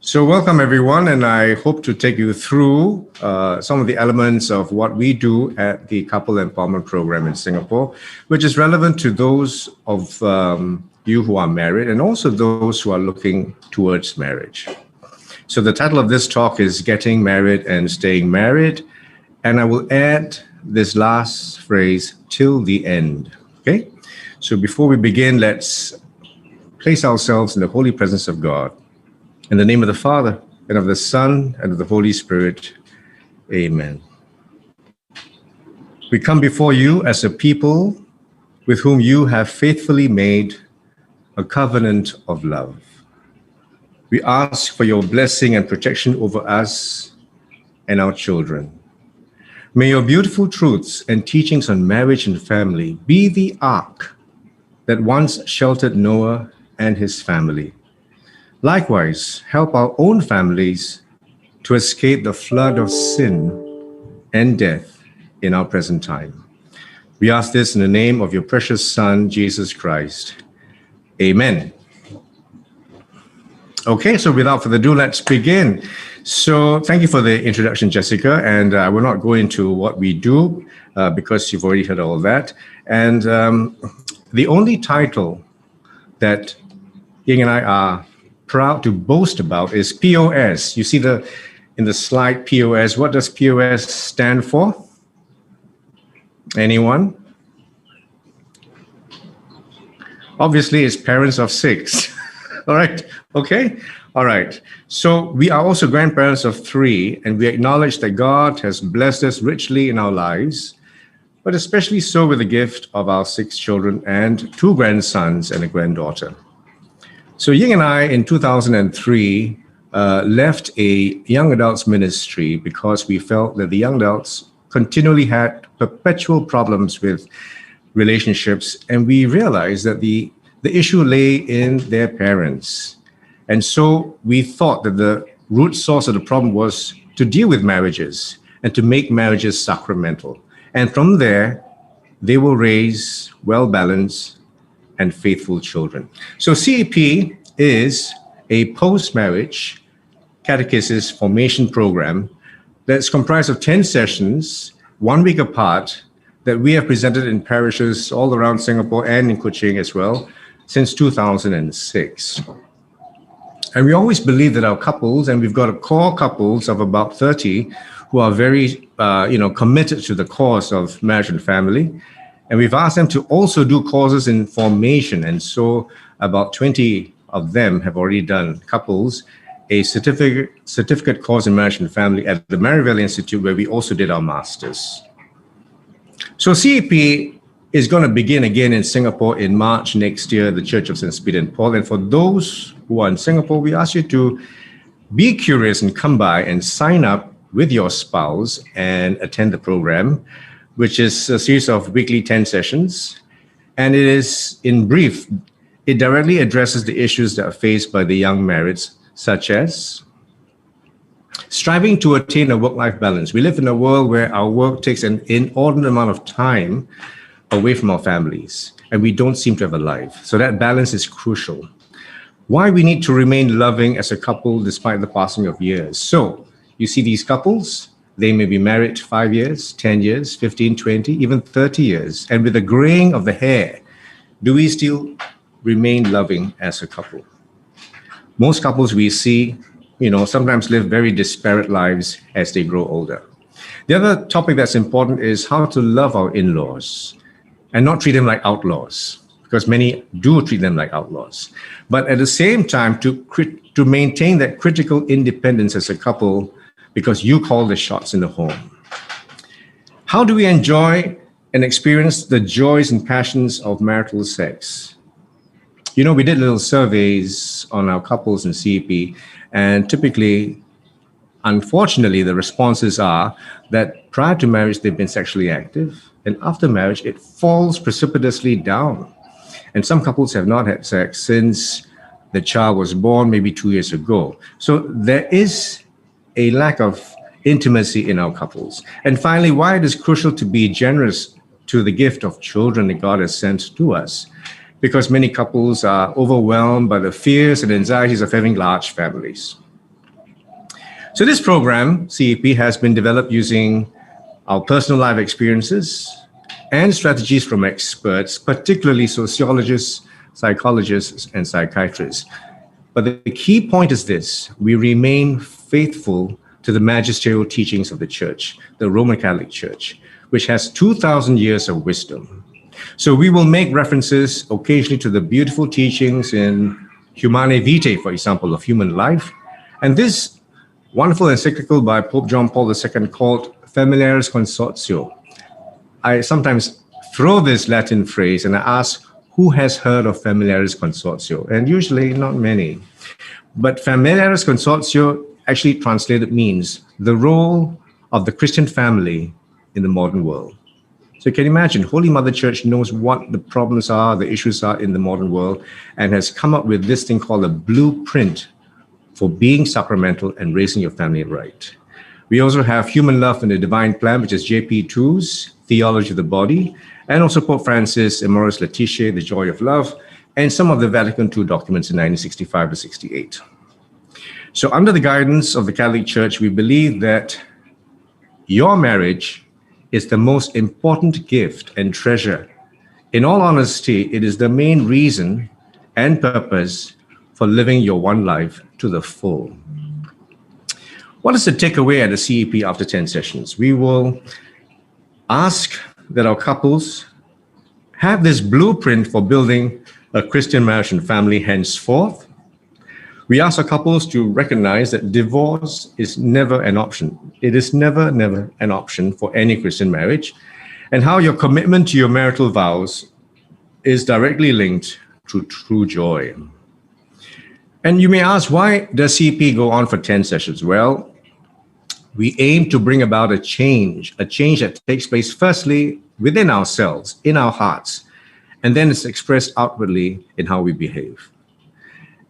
So welcome everyone, and I hope to take you through some of the elements of what we do at the Couple Empowerment Program in Singapore, which is relevant to those of you who are married and also those who are looking towards marriage. So the title of this talk is Getting Married and Staying Married, and I will add this last phrase, till the end, okay? So before we begin, let's place ourselves in the holy presence of God. In the name of the Father, and of the Son, and of the Holy Spirit, amen. We come before you as a people with whom you have faithfully made a covenant of love. We ask for your blessing and protection over us and our children. May your beautiful truths and teachings on marriage and family be the ark that once sheltered Noah and his family. Likewise, help our own families to escape the flood of sin and death in our present time. We ask this in the name of your precious Son, Jesus Christ. Amen. Okay, so without further ado, let's begin. So thank you for the introduction, Jessica, and I will not go into what we do because you've already heard all that. And the only title that Ying and I are proud to boast about is POS. You see in the slide POS. What does POS stand for? Anyone? Obviously, it's parents of 6. All right. Okay. All right. So we are also grandparents of 3, and we acknowledge that God has blessed us richly in our lives, but especially so with the gift of our 6 children and 2 grandsons and a granddaughter. So Ying and I, in 2003, left a young adults ministry because we felt that the young adults continually had perpetual problems with relationships, and we realized that the issue lay in their parents. And so we thought that the root source of the problem was to deal with marriages and to make marriages sacramental. And from there, they will raise well-balanced and faithful children. So CEP is a post-marriage catechesis formation program that's comprised of 10 sessions, 1 week apart, that we have presented in parishes all around Singapore and in Kuching as well since 2006. And we always believe that our couples, and we've got a core couples of about 30 who are very committed to the cause of marriage and family. And we've asked them to also do courses in formation. And so about 20 of them have already done, couples, a certificate course in marriage and family at the Mary Valley Institute, where we also did our masters. So CEP is going to begin again in Singapore in March next year, the Church of St. Peter and Paul. And for those who are in Singapore, we ask you to be curious and come by and sign up with your spouse and attend the program, which is a series of weekly 10 sessions. And it is, in brief, it directly addresses the issues that are faced by the young marrieds, such as striving to attain a work-life balance. We live in a world where our work takes an inordinate amount of time away from our families, and we don't seem to have a life. So that balance is crucial. Why we need to remain loving as a couple despite the passing of years. So you see these couples, they may be married 5 years, 10 years, 15, 20, even 30 years. And with the graying of the hair, do we still remain loving as a couple? Most couples we see, sometimes live very disparate lives as they grow older. The other topic that's important is how to love our in-laws and not treat them like outlaws, because many do treat them like outlaws. But at the same time, to maintain that critical independence as a couple, because you call the shots in the home. How do we enjoy and experience the joys and passions of marital sex? We did little surveys on our couples in CEP, and typically, unfortunately, the responses are that prior to marriage, they've been sexually active, and after marriage, it falls precipitously down. And some couples have not had sex since the child was born, maybe 2 years ago. So there is a lack of intimacy in our couples. And finally, why it is crucial to be generous to the gift of children that God has sent to us. Because many couples are overwhelmed by the fears and anxieties of having large families. So this program, CEP, has been developed using our personal life experiences and strategies from experts, particularly sociologists, psychologists, and psychiatrists. But the key point is this: we remain faithful to the magisterial teachings of the Church, the Roman Catholic Church, which has 2,000 years of wisdom. So we will make references occasionally to the beautiful teachings in Humanae Vitae, for example, of human life. And this wonderful encyclical by Pope John Paul II called Familiaris Consortio. I sometimes throw this Latin phrase and I ask, who has heard of Familiaris Consortio? And usually not many. But Familiaris Consortio actually translated means the role of the Christian family in the modern world. So you can imagine, Holy Mother Church knows what the problems are, the issues are in the modern world, and has come up with this thing called a blueprint for being sacramental and raising your family right. We also have Human Love and the Divine Plan, which is JP2's Theology of the Body, and also Pope Francis' Amoris Laetitia, The Joy of Love, and some of the Vatican II documents in 1965 to 68. So under the guidance of the Catholic Church, we believe that your marriage is the most important gift and treasure. In all honesty, it is the main reason and purpose for living your one life to the full. What is the takeaway at the CEP after 10 sessions? We will ask that our couples have this blueprint for building a Christian marriage and family henceforth. We ask our couples to recognize that divorce is never an option. It is never an option for any Christian marriage, and how your commitment to your marital vows is directly linked to true joy. And you may ask, why does CEP go on for 10 sessions? Well, we aim to bring about a change that takes place firstly within ourselves, in our hearts, and then it's expressed outwardly in how we behave.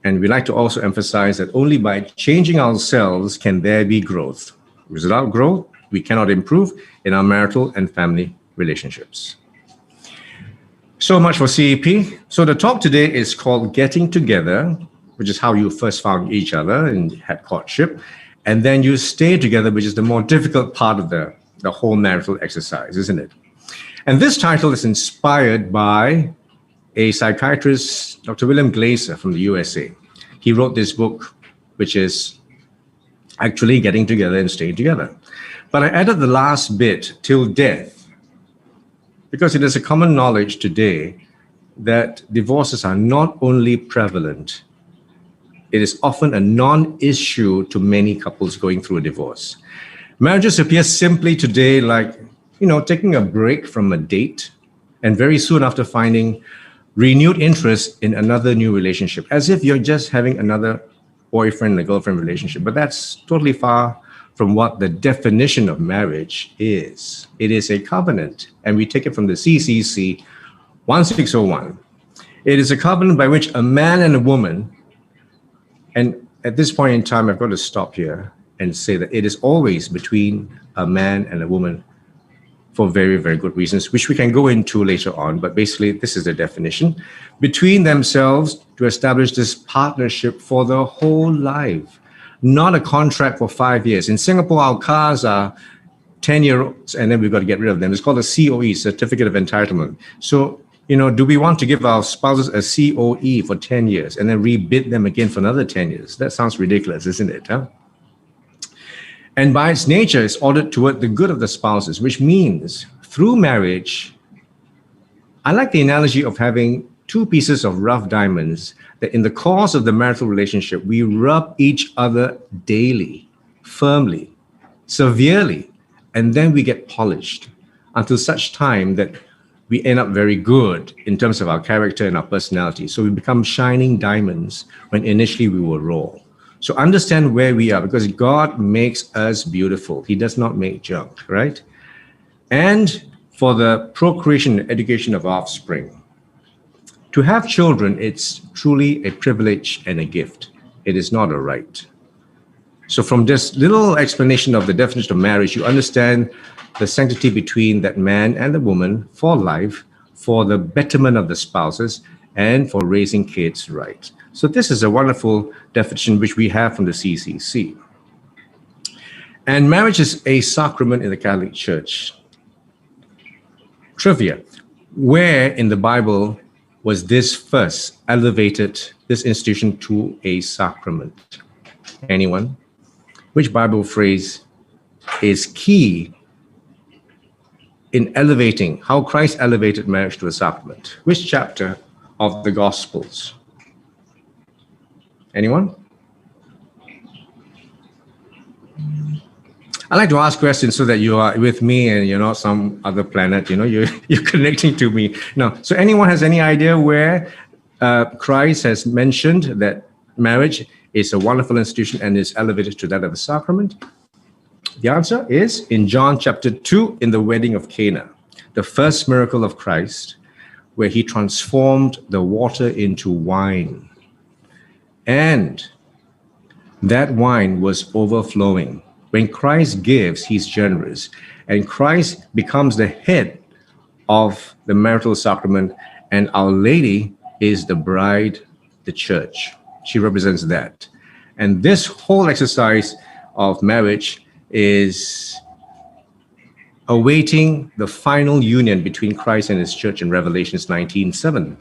And we like to also emphasize that only by changing ourselves can there be growth. Without growth, we cannot improve in our marital and family relationships. So much for CEP. So the talk today is called Getting Together, which is how you first found each other and had courtship. And then you stay together, which is the more difficult part of the whole marital exercise, isn't it? And this title is inspired by a psychiatrist, Dr. William Glaser from the USA. He wrote this book, which is actually Getting Together and Staying Together. But I added the last bit, till death, because it is a common knowledge today that divorces are not only prevalent, it is often a non-issue to many couples going through a divorce. Marriages appear simply today like, taking a break from a date, and very soon after finding renewed interest in another new relationship, as if you're just having another boyfriend and girlfriend relationship. But that's totally far from what the definition of marriage is. It is a covenant, and we take it from the CCC 1601. It is a covenant by which a man and a woman, and at this point in time, I've got to stop here and say that it is always between a man and a woman for very, very good reasons, which we can go into later on. But basically, this is the definition. Between themselves to establish this partnership for the whole life, not a contract for 5 years. In Singapore, our cars are 10-year-olds, and then we've got to get rid of them. It's called a COE, Certificate of Entitlement. So, do we want to give our spouses a COE for 10 years and then rebid them again for another 10 years? That sounds ridiculous, isn't it? Huh? And by its nature, it's ordered toward the good of the spouses, which means through marriage, I like the analogy of having two pieces of rough diamonds that in the course of the marital relationship, we rub each other daily, firmly, severely, and then we get polished until such time that we end up very good in terms of our character and our personality. So we become shining diamonds when initially we were raw. So understand where we are, because God makes us beautiful. He does not make junk, right? And for the procreation and education of offspring. To have children, it's truly a privilege and a gift. It is not a right. So from this little explanation of the definition of marriage, you understand the sanctity between that man and the woman for life, for the betterment of the spouses, and for raising kids right. So this is a wonderful definition which we have from the CCC. And marriage is a sacrament in the Catholic Church. Trivia. Where in the Bible was this first elevated, this institution to a sacrament? Anyone? Which Bible phrase is key in elevating, how Christ elevated marriage to a sacrament? Which chapter of the Gospels? Anyone? I like to ask questions so that you are with me and you're not some other planet, you're connecting to me. No. So anyone has any idea where Christ has mentioned that marriage is a wonderful institution and is elevated to that of a sacrament? The answer is in John chapter 2, in the wedding of Cana, the first miracle of Christ, where he transformed the water into wine. And that wine was overflowing. When Christ gives, he's generous. And Christ becomes the head of the marital sacrament, and Our Lady is the bride, the church. She represents that. And this whole exercise of marriage is awaiting the final union between Christ and his church in Revelations 19:7.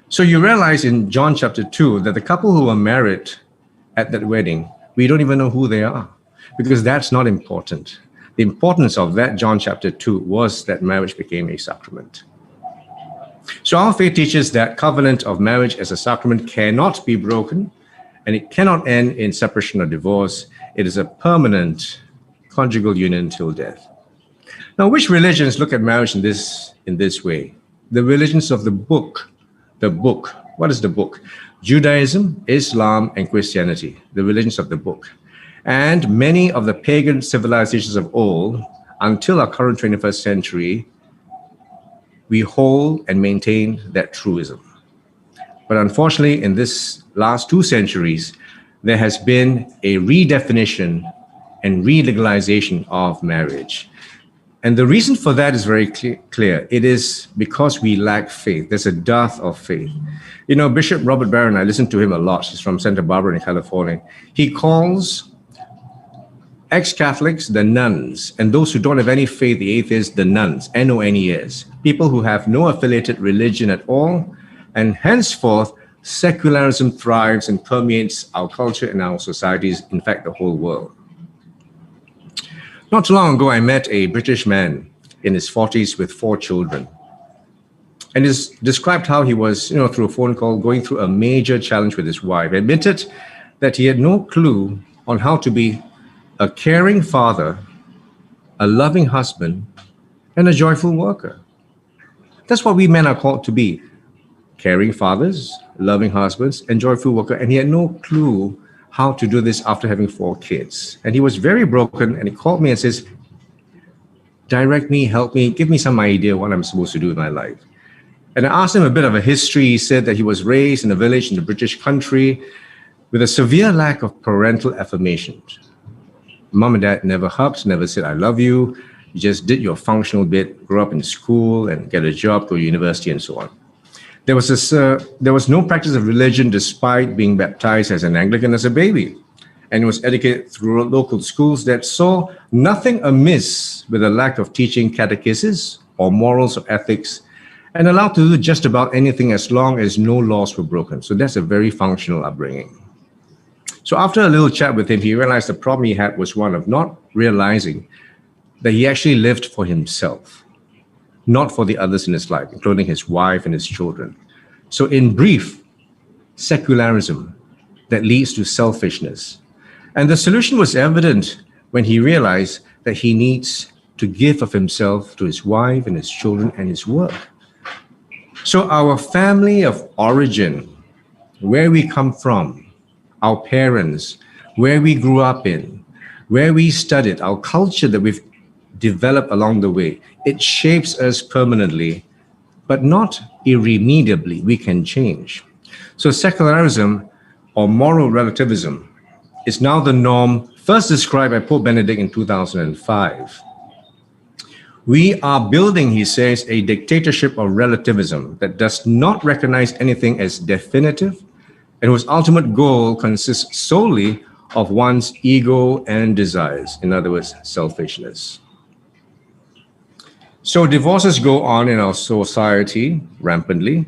So you realize in John chapter 2 that the couple who were married at that wedding, we don't even know who they are, because that's not important. The importance of that John chapter 2 was that marriage became a sacrament. So our faith teaches that covenant of marriage as a sacrament cannot be broken, and it cannot end in separation or divorce. It is a permanent conjugal union till death. Now, which religions look at marriage in this way? The religions of the book. The book. What is the book? Judaism, Islam, and Christianity, the religions of the book. And many of the pagan civilizations of old, until our current 21st century, we hold and maintain that truism. But unfortunately, in this last 2 centuries, there has been a redefinition and re-legalization of marriage. And the reason for that is very clear. It is because we lack faith. There's a dearth of faith. Bishop Robert Barron, I listen to him a lot. He's from Santa Barbara in California. He calls ex-Catholics the nuns, and those who don't have any faith, the atheists, the nuns, N-O-N-E-S, people who have no affiliated religion at all, and henceforth, secularism thrives and permeates our culture and our societies, in fact, the whole world. Not too long ago, I met a British man in his 40s with 4 children. And he described how he was, through a phone call, going through a major challenge with his wife. He admitted that he had no clue on how to be a caring father, a loving husband, and a joyful worker. That's what we men are called to be. Caring fathers, loving husbands, and joyful worker. And he had no clue how to do this after having 4 kids. And he was very broken, and he called me and says, direct me, help me, give me some idea what I'm supposed to do in my life. And I asked him a bit of a history. He said that he was raised in a village in the British country with a severe lack of parental affirmation. Mom and dad never hugged, never said, I love you. You just did your functional bit, grow up in school and get a job, go to university and so on. There was no practice of religion despite being baptized as an Anglican as a baby. And was educated through local schools that saw nothing amiss with a lack of teaching catechesis or morals or ethics, and allowed to do just about anything as long as no laws were broken. So that's a very functional upbringing. So after a little chat with him, he realized the problem he had was one of not realizing that he actually lived for himself, not for the others in his life, including his wife and his children. So in brief, secularism that leads to selfishness. And the solution was evident when he realized that he needs to give of himself to his wife and his children and his work. So our family of origin, where we come from, our parents, where we grew up in, where we studied, our culture that we've developed along the way, it shapes us permanently, but not irremediably. We can change. So secularism or moral relativism is now the norm, first described by Pope Benedict in 2005. We are building, he says, a dictatorship of relativism that does not recognize anything as definitive and whose ultimate goal consists solely of one's ego and desires. In other words, selfishness. So divorces go on in our society rampantly.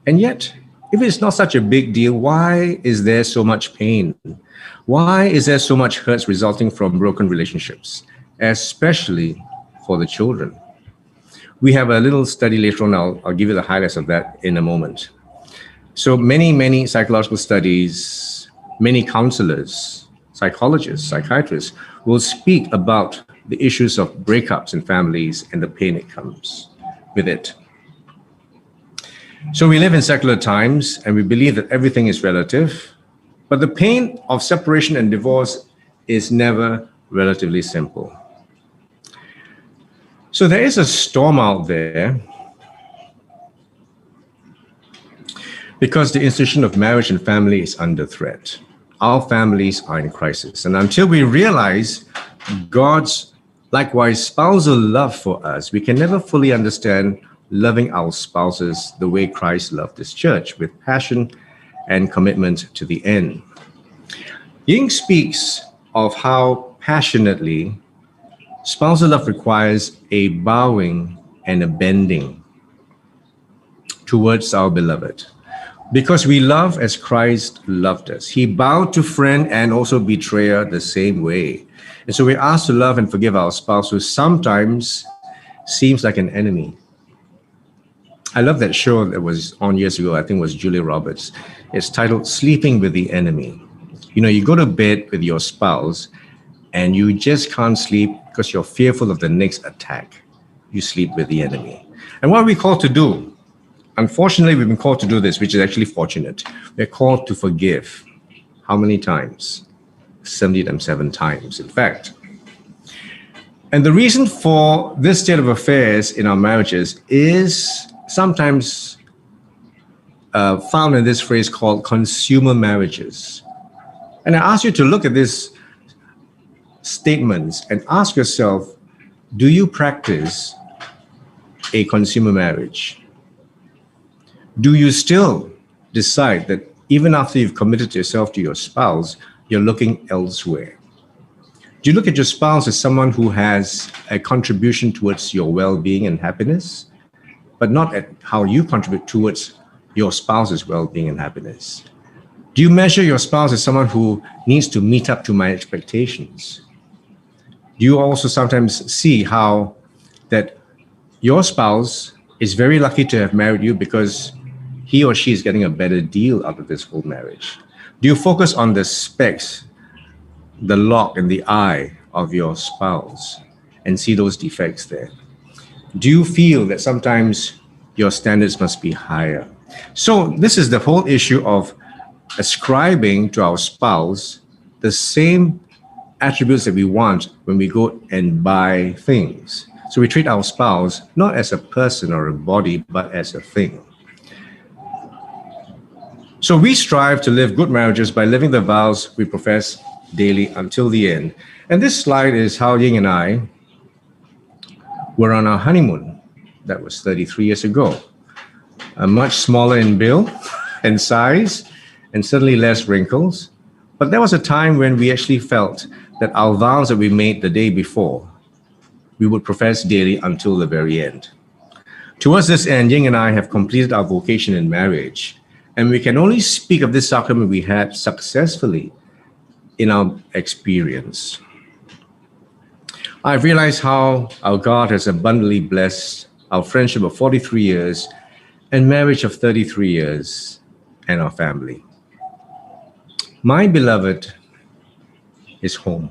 And yet, if it's not such a big deal, why is there so much pain? Why is there so much hurt resulting from broken relationships, especially for the children? We have a little study later on. I'll give you the highlights of that in a moment. So many psychological studies, many counselors, psychologists, psychiatrists will speak about the issues of breakups in families and the pain that comes with it. So we live in secular times and we believe that everything is relative, but the pain of separation and divorce is never relatively simple. So there is a storm out there because the institution of marriage and family is under threat. Our families are in crisis. And until we realize God's likewise spousal love for us, we can never fully understand loving our spouses the way Christ loved his church, with passion and commitment to the end. Ying speaks of how passionately spousal love requires a bowing and a bending towards our beloved. Because we love as Christ loved us. He bowed to friend and also betrayer the same way. And so we're asked to love and forgive our spouse who sometimes seems like an enemy. I love that show that was on years ago. I think it was Julia Roberts. It's titled Sleeping with the Enemy. You know, you go to bed with your spouse and you just can't sleep because you're fearful of the next attack. You sleep with the enemy. And what are we called to do? Unfortunately, we've been called to do this, which is actually fortunate. We're called to forgive. How many times? 77 times, in fact. And the reason for this state of affairs in our marriages is sometimes found in this phrase called consumer marriages. And I ask you to look at these statements and ask yourself, do you practice a consumer marriage? Do you still decide that even after you've committed yourself to your spouse, you're looking elsewhere? Do you look at your spouse as someone who has a contribution towards your well-being and happiness, but not at how you contribute towards your spouse's well-being and happiness? Do you measure your spouse as someone who needs to meet up to my expectations? Do you also sometimes see how that your spouse is very lucky to have married you because he or she is getting a better deal out of this whole marriage? Do you focus on the specs, the lock and the eye of your spouse and see those defects there? Do you feel that sometimes your standards must be higher? So this is the whole issue of ascribing to our spouse the same attributes that we want when we go and buy things. So we treat our spouse not as a person or a body, but as a thing. So we strive to live good marriages by living the vows we profess daily until the end. And this slide is how Ying and I were on our honeymoon. That was 33 years ago. Much smaller in build and size, and certainly less wrinkles. But there was a time when we actually felt that our vows that we made the day before, we would profess daily until the very end. Towards this end, Ying and I have completed our vocation in marriage, and we can only speak of this sacrament we had successfully in our experience. I've realized how our God has abundantly blessed our friendship of 43 years and marriage of 33 years and our family. My beloved is home.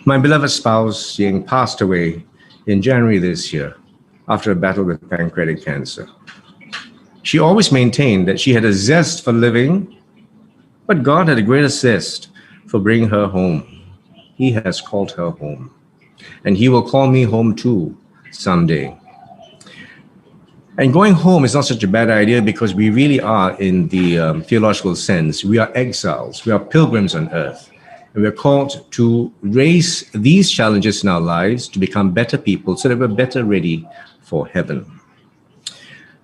My beloved spouse, Ying, passed away in January this year after a battle with pancreatic cancer. She always maintained that she had a zest for living, but God had a greater zest for bringing her home. He has called her home, and he will call me home too someday. And going home is not such a bad idea because we really are, in the theological sense, we are exiles, we are pilgrims on earth. And we're called to raise these challenges in our lives to become better people so that we're better ready for heaven.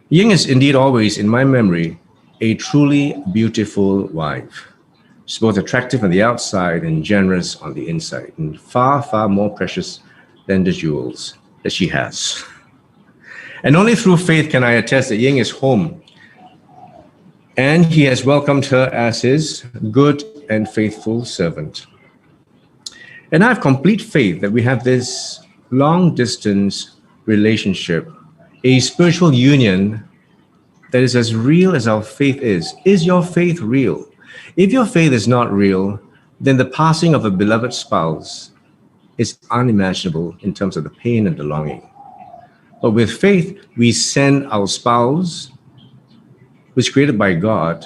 Ying is indeed always, in my memory, a truly beautiful wife. She's both attractive on the outside and generous on the inside, and far, far more precious than the jewels that she has. And only through faith can I attest that Ying is home, and he has welcomed her as his good and faithful servant. And I have complete faith that we have this long-distance relationship, a spiritual union that is as real as our faith is. Is your faith real? If your faith is not real, then the passing of a beloved spouse is unimaginable in terms of the pain and the longing. But with faith, we send our spouse, who's created by God,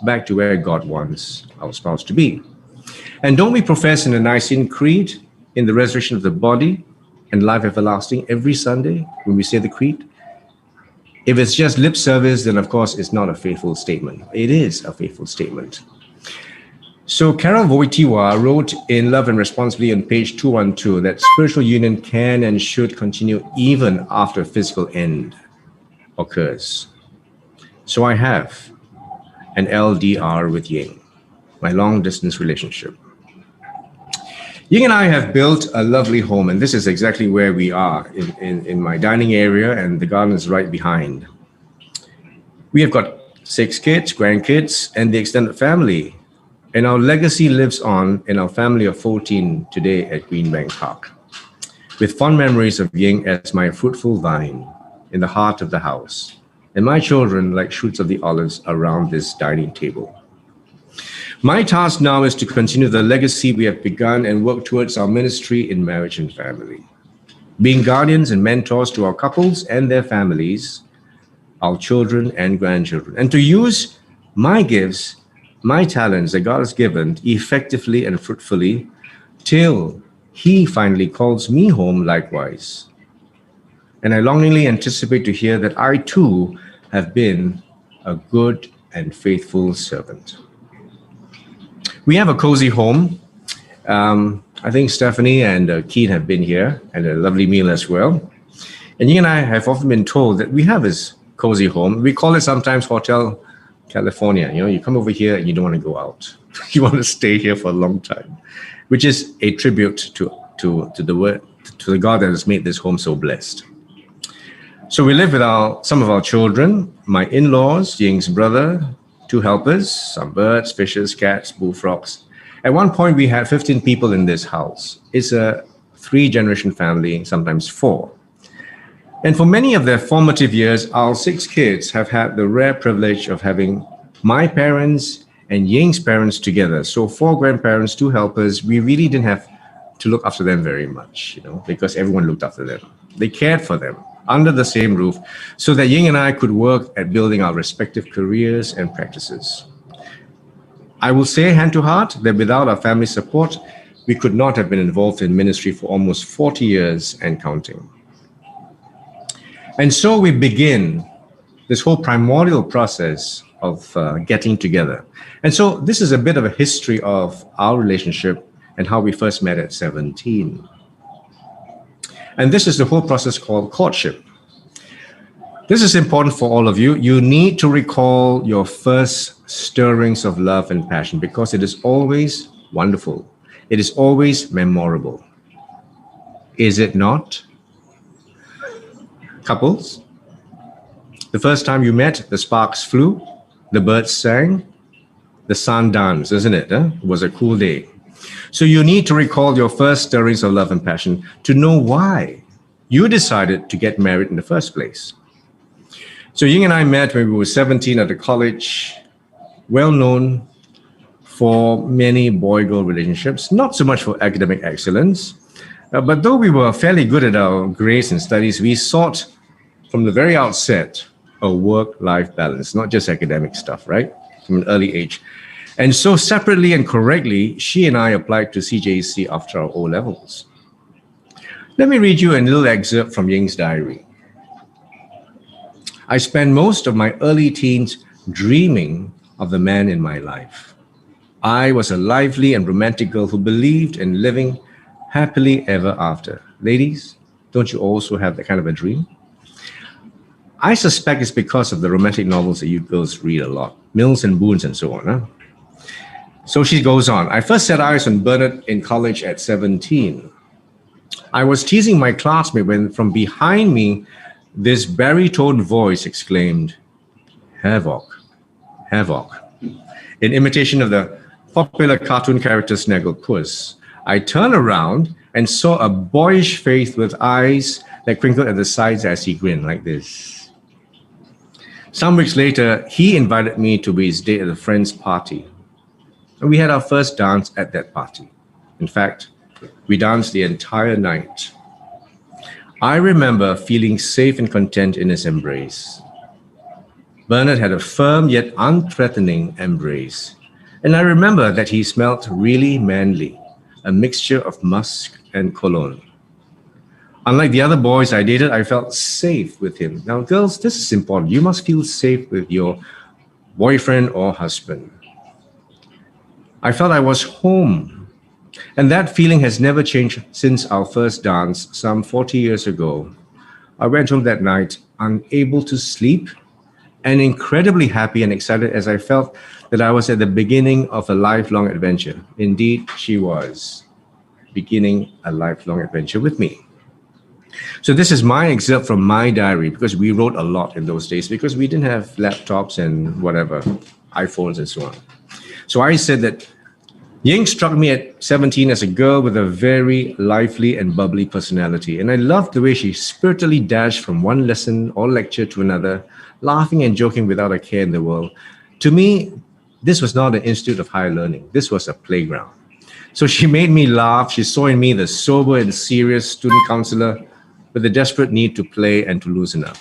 back to where God wants our spouse to be. And don't we profess in the Nicene Creed, in the resurrection of the body and life everlasting every Sunday when we say the creed? If it's just lip service, then of course it's not a faithful statement. It is a faithful statement. So Karol Wojtyła wrote in Love and Responsibility on page 212 that spiritual union can and should continue even after physical end occurs. So I have an LDR with Ying, my long distance relationship. Ying and I have built a lovely home, and this is exactly where we are in my dining area, and the garden is right behind. We have got 6 kids, grandkids, and the extended family. And our legacy lives on in our family of 14 today at Greenbank Park, with fond memories of Ying as my fruitful vine in the heart of the house, and my children like shoots of the olives around this dining table. My task now is to continue the legacy we have begun and work towards our ministry in marriage and family, being guardians and mentors to our couples and their families, our children and grandchildren, and to use my gifts, my talents that God has given effectively and fruitfully till He finally calls me home likewise. And I longingly anticipate to hear that I too have been a good and faithful servant. We have a cozy home. I think Stephanie and Keith have been here and a lovely meal as well. And Ying and I have often been told that we have this cozy home. We call it sometimes Hotel California. You know, you come over here and you don't want to go out. You want to stay here for a long time, which is a tribute to the God that has made this home so blessed. So we live with some of our children, my in-laws, Ying's brother, 2 helpers, some birds, fishes, cats, bullfrogs. At one point, we had 15 people in this house. It's a 3-generation family, sometimes 4. And for many of their formative years, our 6 kids have had the rare privilege of having my parents and Ying's parents together. So 4 grandparents, 2 helpers. We really didn't have to look after them very much, because everyone looked after them. They cared for them under the same roof so that Ying and I could work at building our respective careers and practices. I will say hand to heart that without our family support, we could not have been involved in ministry for almost 40 years and counting. And so we begin this whole primordial process of getting together. And so this is a bit of a history of our relationship and how we first met at 17. And this is the whole process called courtship. This is important for all of you. You need to recall your first stirrings of love and passion because it is always wonderful. It is always memorable. Is it not? Couples, the first time you met, the sparks flew, the birds sang, the sun danced, isn't it? It was a cool day. So you need to recall your first stirrings of love and passion to know why you decided to get married in the first place. So Ying and I met when we were 17 at a college, well known for many boy-girl relationships, not so much for academic excellence, but though we were fairly good at our grades and studies, we sought from the very outset a work-life balance, not just academic stuff, right? From an early age. And so separately and correctly, she and I applied to CJC after our O-levels. Let me read you a little excerpt from Ying's diary. I spent most of my early teens dreaming of the man in my life. I was a lively and romantic girl who believed in living happily ever after. Ladies, don't you also have that kind of a dream? I suspect it's because of the romantic novels that you girls read a lot, Mills and Boons and so on. So she goes on. I first set eyes on Bernard in college at 17. I was teasing my classmate when from behind me, this baritone voice exclaimed, Havoc, Havoc, in imitation of the popular cartoon character Snagglepuss. I turned around and saw a boyish face with eyes that crinkled at the sides as he grinned like this. Some weeks later, he invited me to be his date at a friend's party. And we had our first dance at that party. In fact, we danced the entire night. I remember feeling safe and content in his embrace. Bernard had a firm yet unthreatening embrace. And I remember that he smelt really manly, a mixture of musk and cologne. Unlike the other boys I dated, I felt safe with him. Now, girls, this is important. You must feel safe with your boyfriend or husband. I felt I was home. And that feeling has never changed since our first dance some 40 years ago. I went home that night unable to sleep and incredibly happy and excited as I felt that I was at the beginning of a lifelong adventure. Indeed, she was beginning a lifelong adventure with me. So this is my excerpt from my diary, because we wrote a lot in those days because we didn't have laptops and whatever, iPhones and so on. So I said that Ying struck me at 17 as a girl with a very lively and bubbly personality. And I loved the way she spiritedly dashed from one lesson or lecture to another, laughing and joking without a care in the world. To me, this was not an institute of higher learning. This was a playground. So she made me laugh. She saw in me the sober and serious student counselor with the desperate need to play and to loosen up.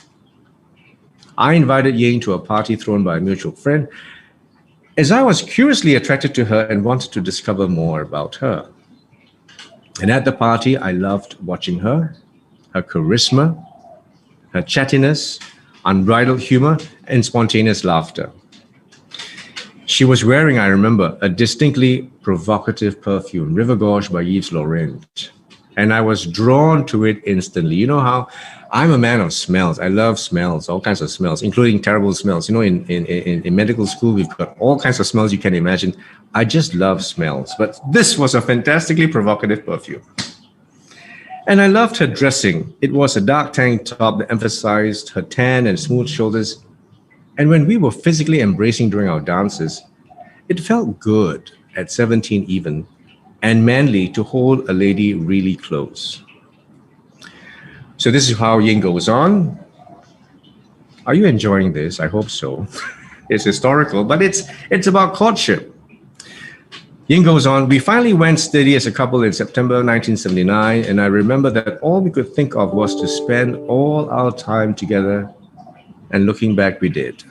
I invited Ying to a party thrown by a mutual friend, as I was curiously attracted to her and wanted to discover more about her. And at the party, I loved watching her charisma, her chattiness, unbridled humor, and spontaneous laughter. She was wearing, I remember, a distinctly provocative perfume, River Gorge by Yves Laurent. And I was drawn to it instantly. You know how I'm a man of smells. I love smells, all kinds of smells, including terrible smells. You know, in medical school, we've got all kinds of smells you can imagine. I just love smells. But this was a fantastically provocative perfume. And I loved her dressing. It was a dark tank top that emphasized her tan and smooth shoulders. And when we were physically embracing during our dances, it felt good at 17 even, and manly to hold a lady really close. So this is how Ying goes on. Are you enjoying this? I hope so. It's historical, but it's about courtship. Ying goes on, we finally went steady as a couple in September 1979, and I remember that all we could think of was to spend all our time together, and looking back, we did.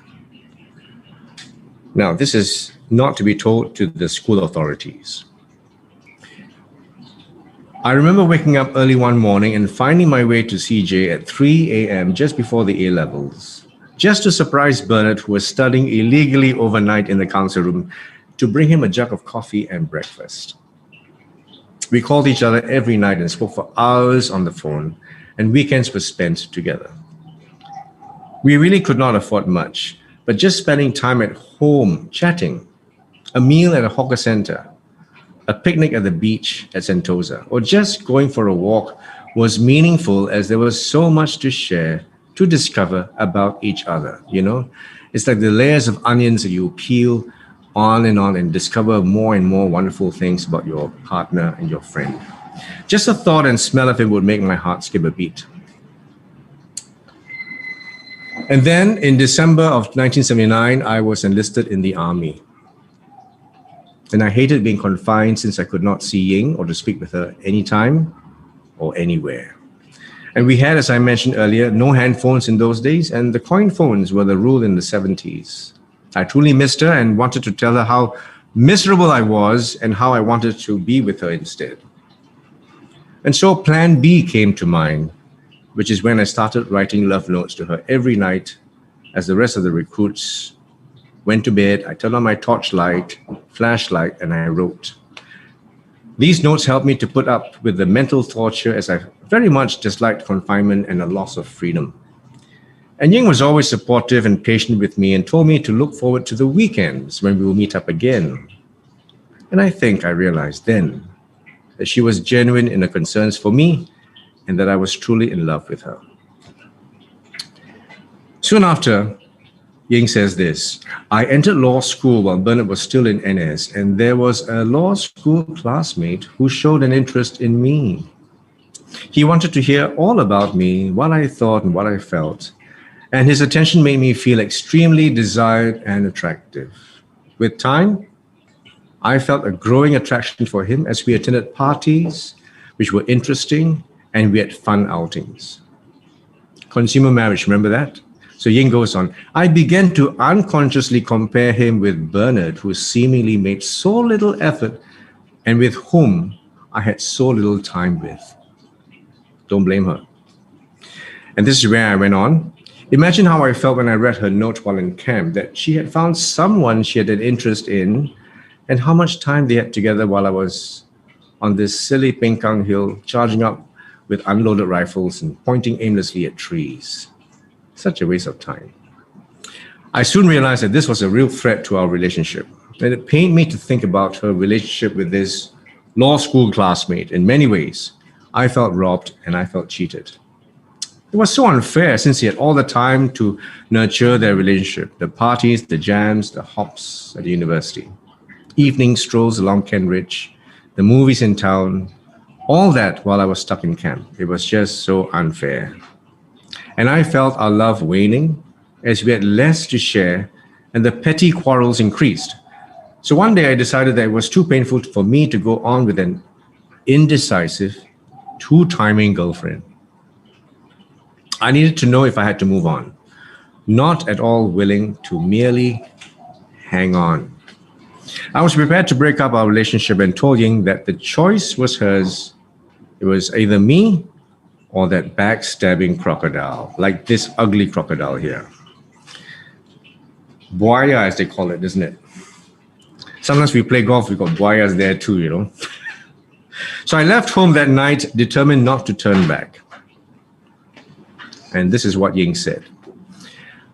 Now, this is not to be told to the school authorities. I remember waking up early one morning and finding my way to CJ at 3 a.m. just before the A-levels, just to surprise Bernard, who was studying illegally overnight in the council room, to bring him a jug of coffee and breakfast. We called each other every night and spoke for hours on the phone, and weekends were spent together. We really could not afford much, but just spending time at home chatting, a meal at a hawker center, a picnic at the beach at Sentosa, or just going for a walk was meaningful, as there was so much to share, to discover about each other, you know? It's like the layers of onions that you peel on and discover more and more wonderful things about your partner and your friend. Just the thought and smell of it would make my heart skip a beat. And then in December of 1979, I was enlisted in the army. And I hated being confined since I could not see Ying or to speak with her anytime or anywhere. And we had, as I mentioned earlier, no handphones in those days, and the coin phones were the rule in the 70s. I truly missed her and wanted to tell her how miserable I was and how I wanted to be with her instead. And so Plan B came to mind, which is when I started writing love notes to her every night as the rest of the recruits went to bed. I turned on my torchlight, flashlight, and I wrote. These notes helped me to put up with the mental torture, as I very much disliked confinement and a loss of freedom. And Ying was always supportive and patient with me and told me to look forward to the weekends when we will meet up again. And I think I realized then that she was genuine in her concerns for me and that I was truly in love with her. Soon after, Ying says this: I entered law school while Bernard was still in NS, and there was a law school classmate who showed an interest in me. He wanted to hear all about me, what I thought and what I felt, and his attention made me feel extremely desired and attractive. With time, I felt a growing attraction for him as we attended parties, which were interesting, and we had fun outings. Consumer marriage, remember that? So Ying goes on, I began to unconsciously compare him with Bernard, who seemingly made so little effort and with whom I had so little time with. Don't blame her. And this is where I went on. Imagine how I felt when I read her note while in camp that she had found someone she had an interest in and how much time they had together while I was on this silly Pengkang hill charging up with unloaded rifles and pointing aimlessly at trees. Such a waste of time. I soon realized that this was a real threat to our relationship, and it pained me to think about her relationship with this law school classmate. In many ways, I felt robbed and I felt cheated. It was so unfair since he had all the time to nurture their relationship, the parties, the jams, the hops at the university, evening strolls along Kent Ridge, the movies in town, all that while I was stuck in camp. It was just so unfair. And I felt our love waning as we had less to share and the petty quarrels increased. So one day I decided that it was too painful for me to go on with an indecisive, two-timing girlfriend. I needed to know if I had to move on, not at all willing to merely hang on. I was prepared to break up our relationship and told Ying that the choice was hers. It was either me or that backstabbing crocodile, like this ugly crocodile here. Buaya, as they call it, isn't it? Sometimes we play golf, we've got buayas there too, you know. So I left home that night, determined not to turn back. And this is what Ying said.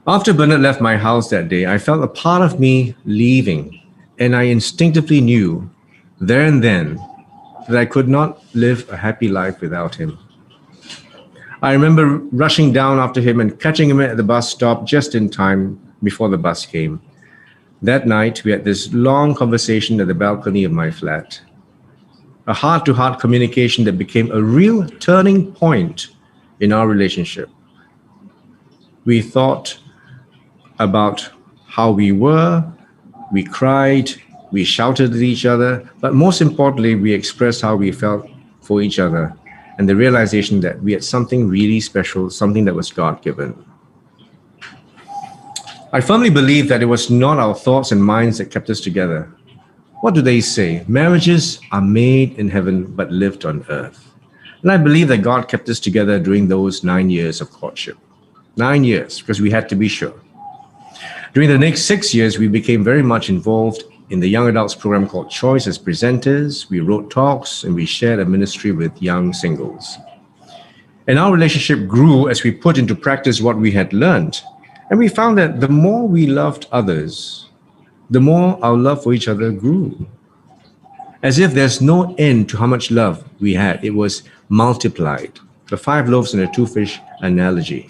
After Bernard left my house that day, I felt a part of me leaving, and I instinctively knew there and then that I could not live a happy life without him. I remember rushing down after him and catching him at the bus stop just in time before the bus came. That night, we had this long conversation at the balcony of my flat. A heart-to-heart communication that became a real turning point in our relationship. We thought about how we were, we cried, we shouted at each other, but most importantly, we expressed how we felt for each other and the realization that we had something really special, something that was God-given. I firmly believe that it was not our thoughts and minds that kept us together. What do they say? Marriages are made in heaven but lived on earth. And I believe that God kept us together during those 9 years of courtship. 9 years, because we had to be sure. During the next 6 years, we became very much involved in the young adults program called Choice as presenters. We wrote talks and we shared a ministry with young singles. And our relationship grew as we put into practice what we had learned. And we found that the more we loved others, the more our love for each other grew. As if there's no end to how much love we had, it was multiplied. The 5 loaves and the 2 fish analogy.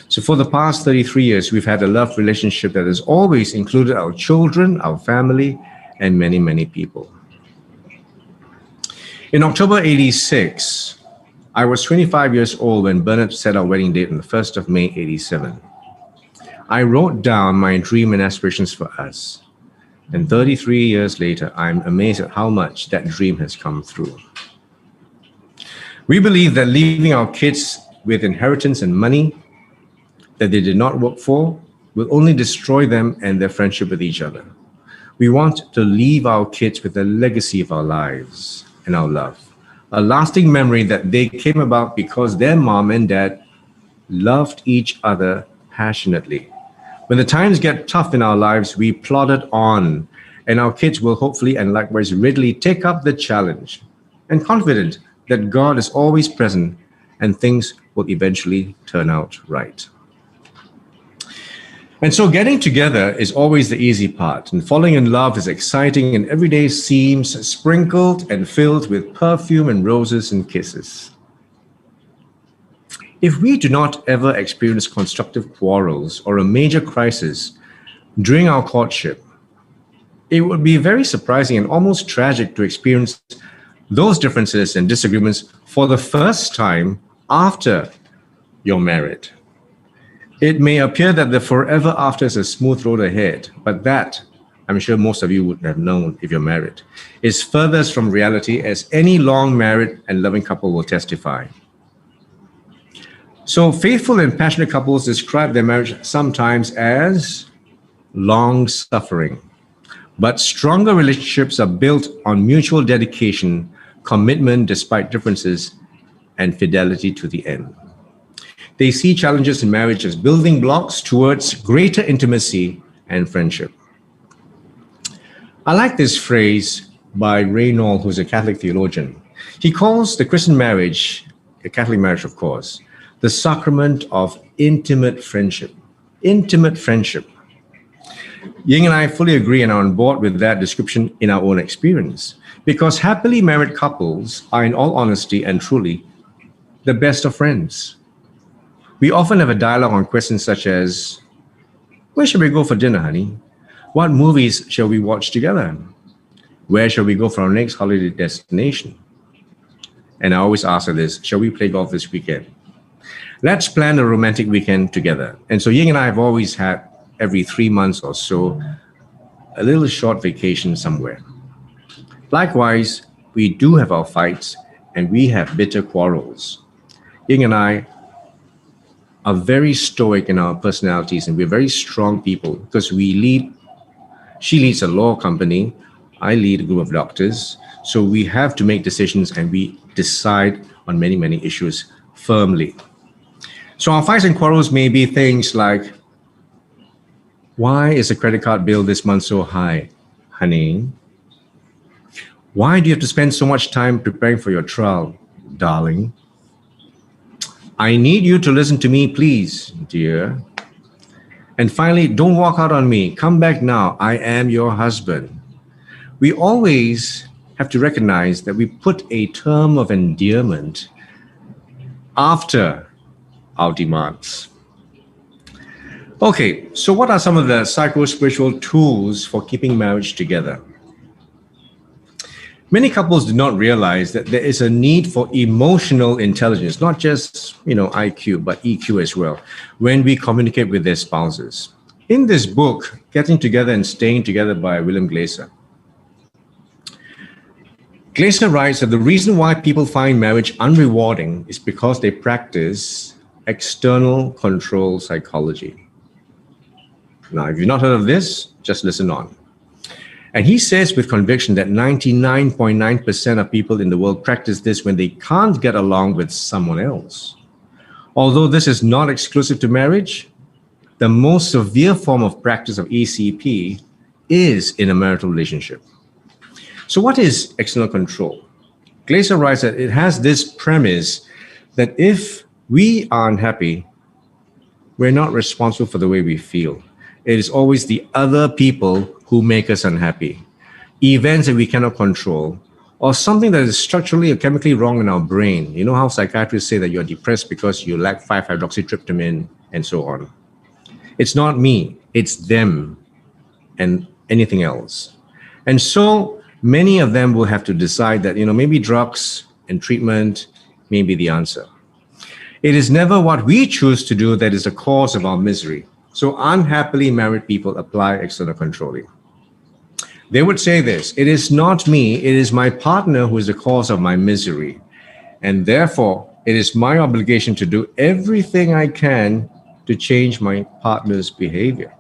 So for the past 33 years, we've had a love relationship that has always included our children, our family, and many, many people. In October 86, I was 25 years old when Bernard set our wedding date on the 1st of May 87. I wrote down my dream and aspirations for us. And 33 years later, I'm amazed at how much that dream has come through. We believe that leaving our kids with inheritance and money that they did not work for will only destroy them and their friendship with each other. We want to leave our kids with a legacy of our lives and our love, a lasting memory that they came about because their mom and dad loved each other passionately. When the times get tough in our lives, we plodded on, and our kids will hopefully and likewise readily take up the challenge and confident that God is always present and things will eventually turn out right. And so getting together is always the easy part, and falling in love is exciting, and every day seems sprinkled and filled with perfume and roses and kisses. If we do not ever experience constructive quarrels or a major crisis during our courtship, it would be very surprising and almost tragic to experience those differences and disagreements for the first time after you're married. It may appear that the forever after is a smooth road ahead, but that, I'm sure most of you would have known if you're married, is furthest from reality, as any long married and loving couple will testify. So faithful and passionate couples describe their marriage sometimes as long suffering. But stronger relationships are built on mutual dedication, commitment despite differences, and fidelity to the end. They see challenges in marriage as building blocks towards greater intimacy and friendship. I like this phrase by Reynolds, who's a Catholic theologian. He calls the Christian marriage, a Catholic marriage of course, the sacrament of intimate friendship. Intimate friendship. Ying and I fully agree and are on board with that description in our own experience, because happily married couples are, in all honesty and truly, the best of friends. We often have a dialogue on questions such as, where should we go for dinner, honey? What movies shall we watch together? Where shall we go for our next holiday destination? And I always ask her this, shall we play golf this weekend? Let's plan a romantic weekend together. And so Ying and I have always had, every 3 months or so, a little short vacation somewhere. Likewise, we do have our fights and we have bitter quarrels. Ying and I are very stoic in our personalities, and we're very strong people because she leads a law company, I lead a group of doctors. So we have to make decisions and we decide on many, many issues firmly. So our fights and quarrels may be things like, why is the credit card bill this month so high, honey? Why do you have to spend so much time preparing for your trial, darling? I need you to listen to me, please, dear. And finally, don't walk out on me. Come back now. I am your husband. We always have to recognize that we put a term of endearment after our demands. Okay, so what are some of the psycho-spiritual tools for keeping marriage together? Many couples do not realize that there is a need for emotional intelligence, not just, IQ, but EQ as well, when we communicate with their spouses. In this book, Getting Together and Staying Together by William Glaser, Glaser writes that the reason why people find marriage unrewarding is because they practice external control psychology. Now, if you've not heard of this, just listen on. And he says with conviction that 99.9% of people in the world practice this when they can't get along with someone else. Although this is not exclusive to marriage, the most severe form of practice of ECP is in a marital relationship. So what is external control? Glaser writes that it has this premise that if we are unhappy, we're not responsible for the way we feel. It is always the other people who make us unhappy, events that we cannot control, or something that is structurally or chemically wrong in our brain. You know how psychiatrists say that you're depressed because you lack 5-hydroxytryptamine and so on. It's not me, it's them and anything else. And so many of them will have to decide that, maybe drugs and treatment may be the answer. It is never what we choose to do that is the cause of our misery. So unhappily married people apply external controlling. They would say this, it is not me, it is my partner who is the cause of my misery. And therefore, it is my obligation to do everything I can to change my partner's behavior.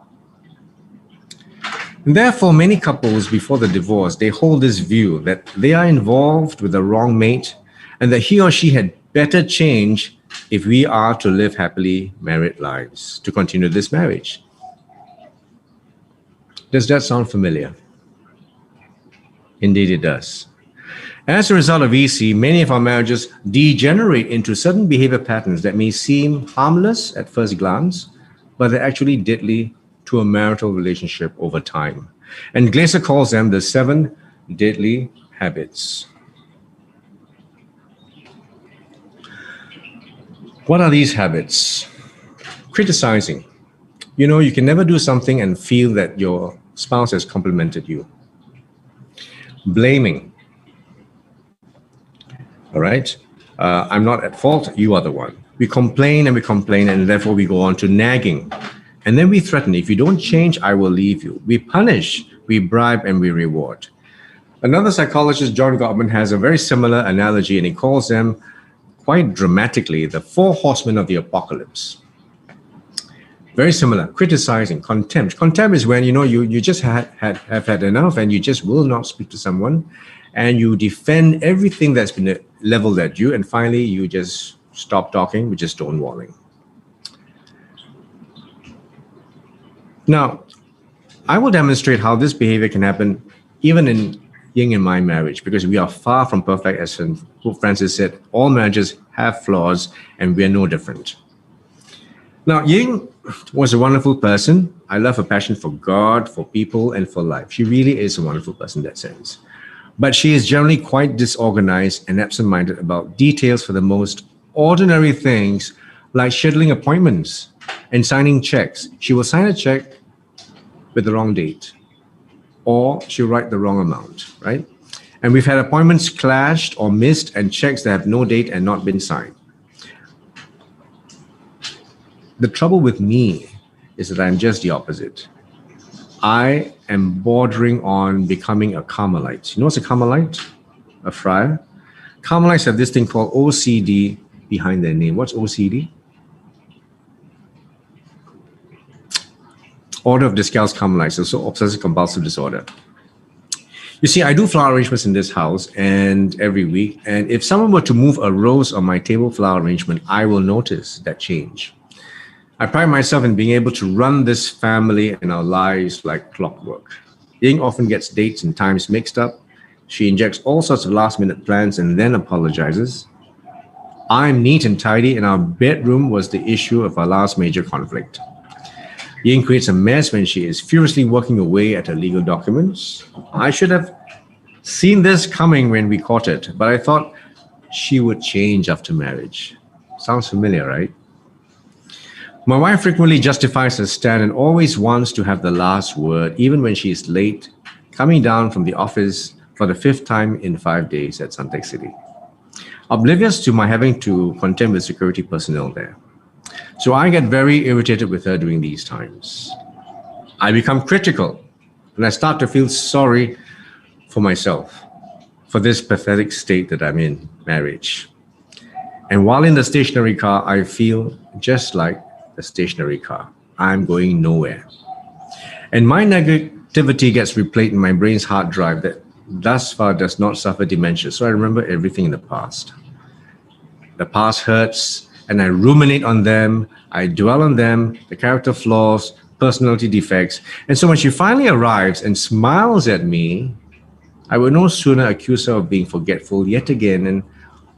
And therefore, many couples before the divorce, they hold this view that they are involved with the wrong mate and that he or she had better change if we are to live happily married lives, to continue this marriage. Does that sound familiar? Indeed it does. As a result of EC, many of our marriages degenerate into certain behavior patterns that may seem harmless at first glance, but they're actually deadly to a marital relationship over time. And Glaser calls them the 7 deadly habits. What are these habits? Criticizing. You can never do something and feel that your spouse has complimented you. Blaming. All right? I'm not at fault, you are the one. We complain, and therefore we go on to nagging. And then we threaten, if you don't change, I will leave you. We punish, we bribe, and we reward. Another psychologist, John Gottman, has a very similar analogy, and he calls them, quite dramatically, the 4 horsemen of the apocalypse. Very similar. Criticizing, contempt. Contempt is when you just have had enough and you just will not speak to someone, and you defend everything that's been leveled at you, and finally you just stop talking, which is stonewalling. Now, I will demonstrate how this behavior can happen even in Ying and my marriage, because we are far from perfect. As Pope Francis said, all marriages have flaws, and we are no different. Now, Ying was a wonderful person. I love her passion for God, for people, and for life. She really is a wonderful person in that sense. But she is generally quite disorganized and absent-minded about details for the most ordinary things, like scheduling appointments and signing checks. She will sign a check with the wrong date, or she'll write the wrong amount, right? And we've had appointments clashed or missed, and checks that have no date and not been signed. The trouble with me is that I'm just the opposite. I am bordering on becoming a Carmelite. You know what's a Carmelite? A friar? Carmelites have this thing called OCD behind their name. What's OCD? Order of Discalced Carmelites, so obsessive compulsive disorder. You see, I do flower arrangements in this house and every week, and if someone were to move a rose on my table flower arrangement, I will notice that change. I pride myself in being able to run this family and our lives like clockwork. Ying often gets dates and times mixed up. She injects all sorts of last-minute plans and then apologizes. I'm neat and tidy, and our bedroom was the issue of our last major conflict. Ying creates a mess when she is furiously working away at her legal documents. I should have seen this coming when we courted, but I thought she would change after marriage. Sounds familiar, right? My wife frequently justifies her stand and always wants to have the last word, even when she is late, coming down from the office for the 5th time in 5 days at Suntec City. Oblivious to my having to contend with security personnel there. So I get very irritated with her during these times. I become critical, and I start to feel sorry for myself, for this pathetic state that I'm in, marriage. And while in the stationary car, I feel just like a stationary car. I'm going nowhere. And my negativity gets replayed in my brain's hard drive that thus far does not suffer dementia. So I remember everything in the past. The past hurts, and I ruminate on them. I dwell on them, the character flaws, personality defects. And so when she finally arrives and smiles at me, I would no sooner accuse her of being forgetful yet again and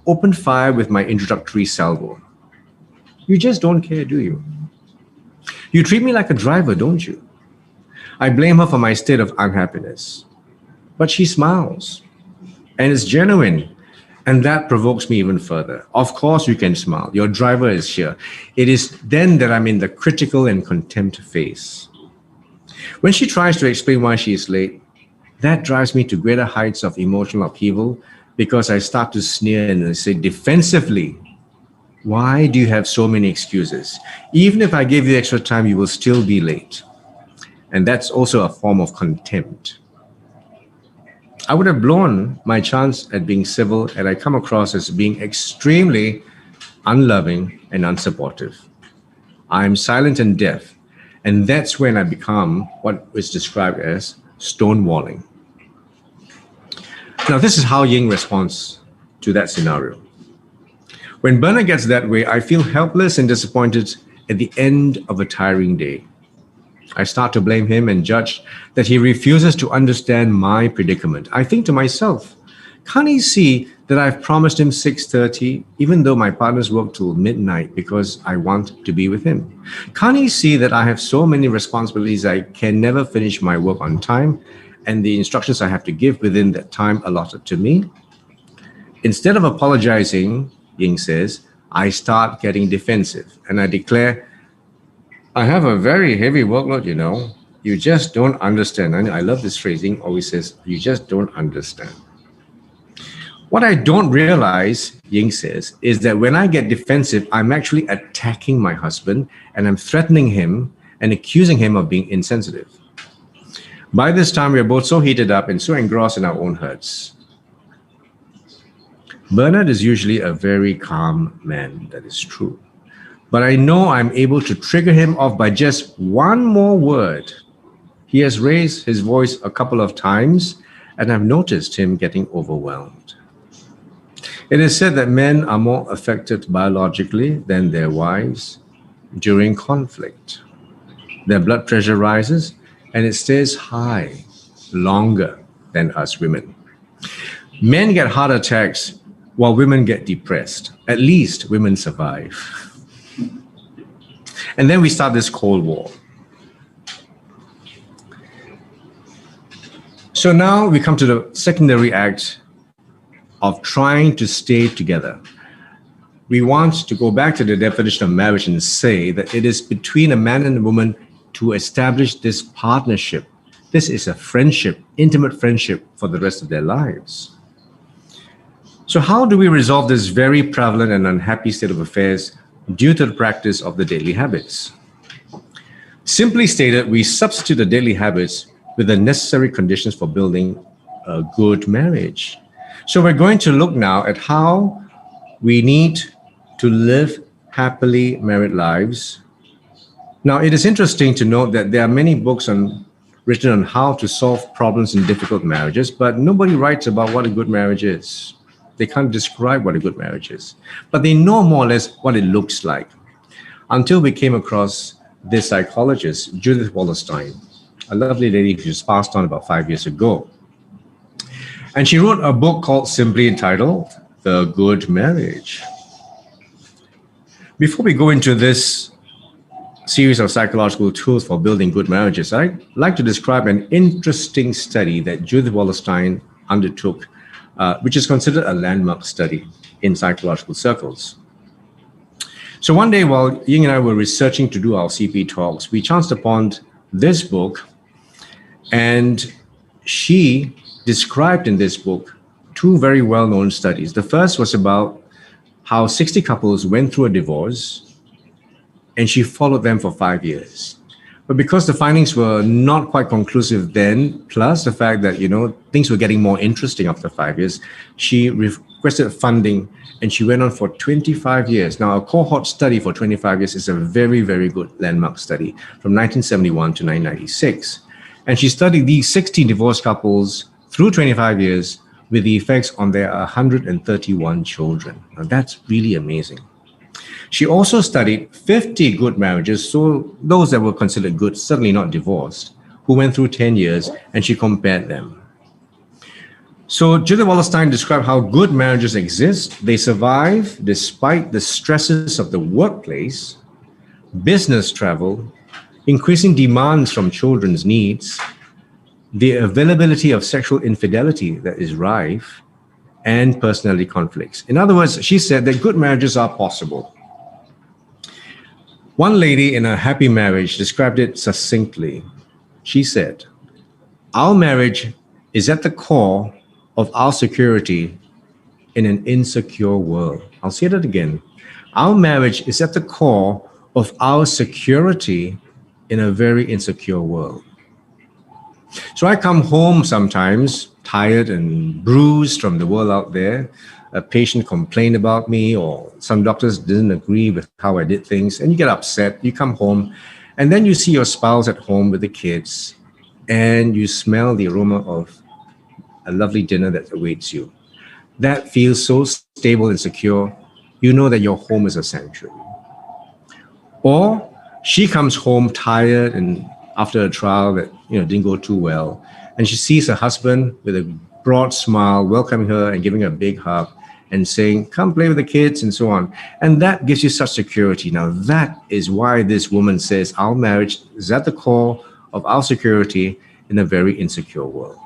open fire with my introductory salvo. You just don't care, do you? You treat me like a driver, don't you? I blame her for my state of unhappiness. But she smiles, and it's genuine, and that provokes me even further. Of course you can smile. Your driver is here. It is then that I'm in the critical and contempt phase. When she tries to explain why she is late, that drives me to greater heights of emotional upheaval, because I start to sneer and say defensively, why do you have so many excuses? Even if I give you extra time, you will still be late. And that's also a form of contempt. I would have blown my chance at being civil, and I come across as being extremely unloving and unsupportive. I'm silent and deaf, and that's when I become what is described as stonewalling. Now, this is how Ying responds to that scenario. When Bernard gets that way, I feel helpless and disappointed at the end of a tiring day. I start to blame him and judge that he refuses to understand my predicament. I think to myself, can't he see that I've promised him 6:30, even though my partners work till midnight because I want to be with him? Can't he see that I have so many responsibilities I can never finish my work on time and the instructions I have to give within that time allotted to me? Instead of apologizing, Ying says, I start getting defensive and I declare, I have a very heavy workload, you know. You just don't understand. And I love this phrase. Ying always says, you just don't understand. What I don't realize, Ying says, is that when I get defensive, I'm actually attacking my husband and I'm threatening him and accusing him of being insensitive. By this time, we are both so heated up and so engrossed in our own hurts. Bernard is usually a very calm man, that is true. But I know I'm able to trigger him off by just one more word. He has raised his voice a couple of times, and I've noticed him getting overwhelmed. It is said that men are more affected biologically than their wives during conflict. Their blood pressure rises, and it stays high longer than us women. Men get heart attacks while women get depressed. At least women survive. And then we start this Cold War. So now we come to the secondary act of trying to stay together. We want to go back to the definition of marriage and say that it is between a man and a woman to establish this partnership. This is a friendship, intimate friendship for the rest of their lives. So how do we resolve this very prevalent and unhappy state of affairs due to the practice of the daily habits? Simply stated, we substitute the daily habits with the necessary conditions for building a good marriage. So we're going to look now at how we need to live happily married lives. Now, it is interesting to note that there are many books written on how to solve problems in difficult marriages, but nobody writes about what a good marriage is. They can't describe what a good marriage is, but they know more or less what it looks like. Until we came across this psychologist, Judith Wallerstein, a lovely lady who just passed on about 5 years ago. And she wrote a book called simply entitled The Good Marriage. Before we go into this series of psychological tools for building good marriages, I'd like to describe an interesting study that Judith Wallerstein undertook, which is considered a landmark study in psychological circles. So one day while Ying and I were researching to do our CP talks, we chanced upon this book, and she described in this book two very well-known studies. The first was about how 60 couples went through a divorce, and she followed them for 5 years. But because the findings were not quite conclusive then, plus the fact that, things were getting more interesting after 5 years, she requested funding and she went on for 25 years. Now, a cohort study for 25 years is a very, very good landmark study from 1971 to 1996. And she studied these 16 divorced couples through 25 years with the effects on their 131 children. Now, that's really amazing. She also studied 50 good marriages, so those that were considered good, certainly not divorced, who went through 10 years, and she compared them. So Judith Wallerstein described how good marriages exist. They survive despite the stresses of the workplace, business travel, increasing demands from children's needs, the availability of sexual infidelity that is rife, and personality conflicts. In other words, she said that good marriages are possible. One lady in a happy marriage described it succinctly. She said, "Our marriage is at the core of our security in an insecure world." I'll say that again. Our marriage is at the core of our security in a very insecure world. So I come home sometimes tired and bruised from the world out there. A patient complained about me, or some doctors didn't agree with how I did things, and you get upset. You come home, and then you see your spouse at home with the kids, and you smell the aroma of a lovely dinner that awaits you. That feels so stable and secure. You know that your home is a sanctuary. Or she comes home tired and after a trial that didn't go too well, and she sees her husband with a broad smile, welcoming her and giving her a big hug and saying, come play with the kids and so on. And that gives you such security. Now, that is why this woman says our marriage is at the core of our security in a very insecure world.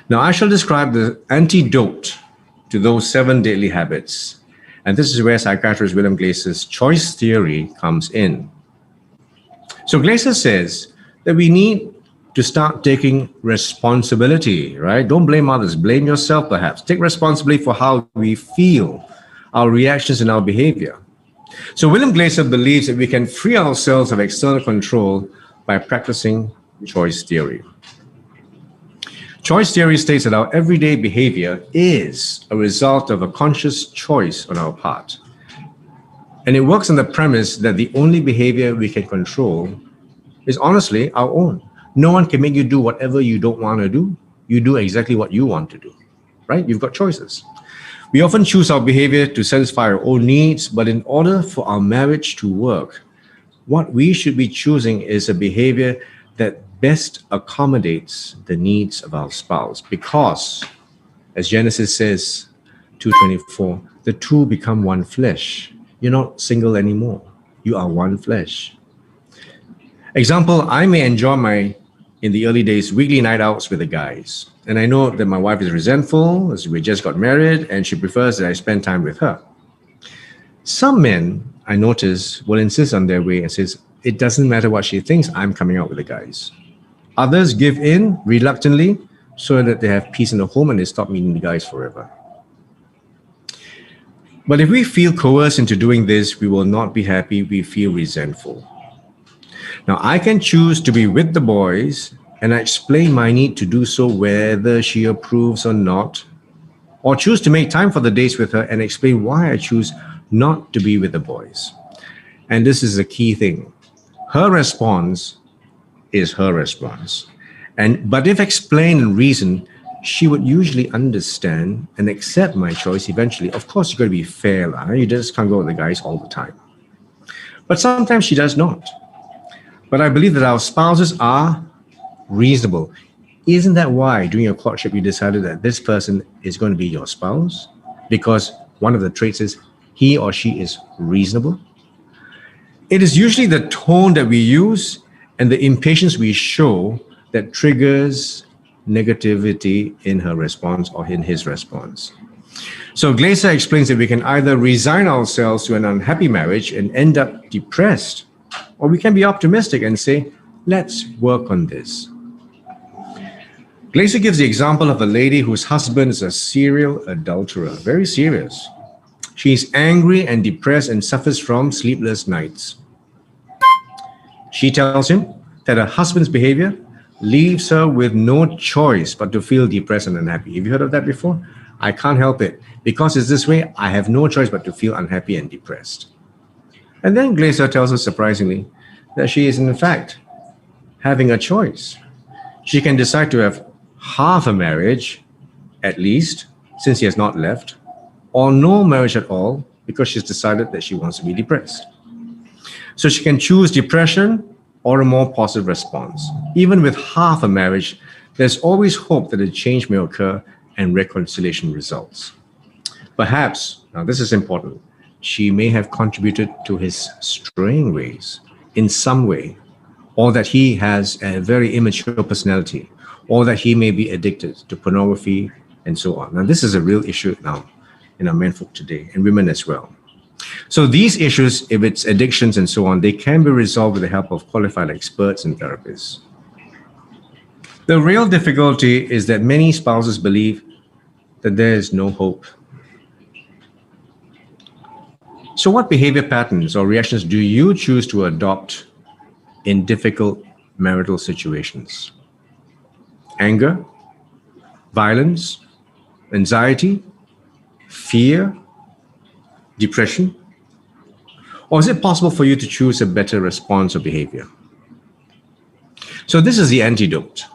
Now, I shall describe the antidote to those 7 deadly habits. And this is where psychiatrist William Glaser's choice theory comes in. So Glaser says that we need to start taking responsibility, right? Don't blame others, blame yourself perhaps. Take responsibility for how we feel, our reactions and our behavior. So William Glaser believes that we can free ourselves of external control by practicing choice theory. Choice theory states that our everyday behavior is a result of a conscious choice on our part. And it works on the premise that the only behavior we can control is honestly our own. No one can make you do whatever you don't want to do. You do exactly what you want to do, right? You've got choices. We often choose our behavior to satisfy our own needs, but in order for our marriage to work, what we should be choosing is a behavior that best accommodates the needs of our spouse. Because, as Genesis says, 2:24, the two become one flesh. You're not single anymore. You are one flesh. Example, I may enjoy in the early days, weekly night outs with the guys. And I know that my wife is resentful as we just got married and she prefers that I spend time with her. Some men, I notice, will insist on their way and says, it doesn't matter what she thinks, I'm coming out with the guys. Others give in reluctantly so that they have peace in the home and they stop meeting the guys forever. But if we feel coerced into doing this, we will not be happy, we feel resentful. Now, I can choose to be with the boys and I explain my need to do so whether she approves or not, or choose to make time for the dates with her and explain why I choose not to be with the boys. And this is a key thing. Her response is her response. But if explained and reasoned, she would usually understand and accept my choice eventually. Of course, you've got to be fair. You just can't go with the guys all the time. But sometimes she does not. But I believe that our spouses are reasonable. Isn't that why during your courtship you decided that this person is going to be your spouse? Because one of the traits is he or she is reasonable. It is usually the tone that we use and the impatience we show that triggers negativity in her response or in his response. So Glaser explains that we can either resign ourselves to an unhappy marriage and end up depressed, or we can be optimistic and say, let's work on this. Glaser gives the example of a lady whose husband is a serial adulterer, very serious. She's angry and depressed and suffers from sleepless nights. She tells him that her husband's behavior leaves her with no choice but to feel depressed and unhappy. Have you heard of that before? I can't help it. Because it's this way, I have no choice but to feel unhappy and depressed. And then Glaser tells us surprisingly that she is in fact having a choice. She can decide to have half a marriage, at least, since he has not left, or no marriage at all because she's decided that she wants to be depressed. So she can choose depression or a more positive response. Even with half a marriage, there's always hope that a change may occur and reconciliation results. Perhaps, now this is important, she may have contributed to his straying ways in some way, or that he has a very immature personality, or that he may be addicted to pornography and so on. Now, this is a real issue now in our menfolk today, and women as well. So these issues, if it's addictions and so on, they can be resolved with the help of qualified experts and therapists. The real difficulty is that many spouses believe that there is no hope. So what behavior patterns or reactions do you choose to adopt in difficult marital situations? Anger, violence, anxiety, fear, depression? Or is it possible for you to choose a better response or behavior? So this is the antidote.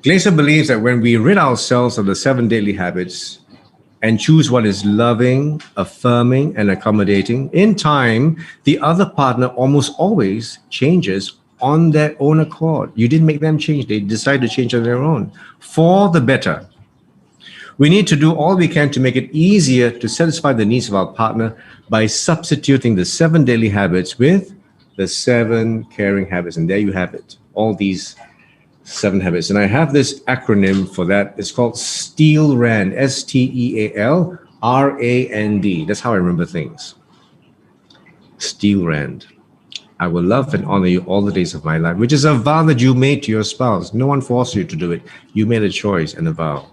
Glaser believes that when we rid ourselves of the 7 deadly habits and choose what is loving, affirming, and accommodating, in time, the other partner almost always changes on their own accord. You didn't make them change. They decided to change on their own for the better. We need to do all we can to make it easier to satisfy the needs of our partner by substituting the 7 daily habits with the 7 caring habits. And there you have it, all these 7 habits. And I have this acronym for that. It's called STEAL-RAND, STEALRAND. That's how I remember things. STEAL-RAND. I will love and honor you all the days of my life, which is a vow that you made to your spouse. No one forced you to do it. You made a choice and a vow.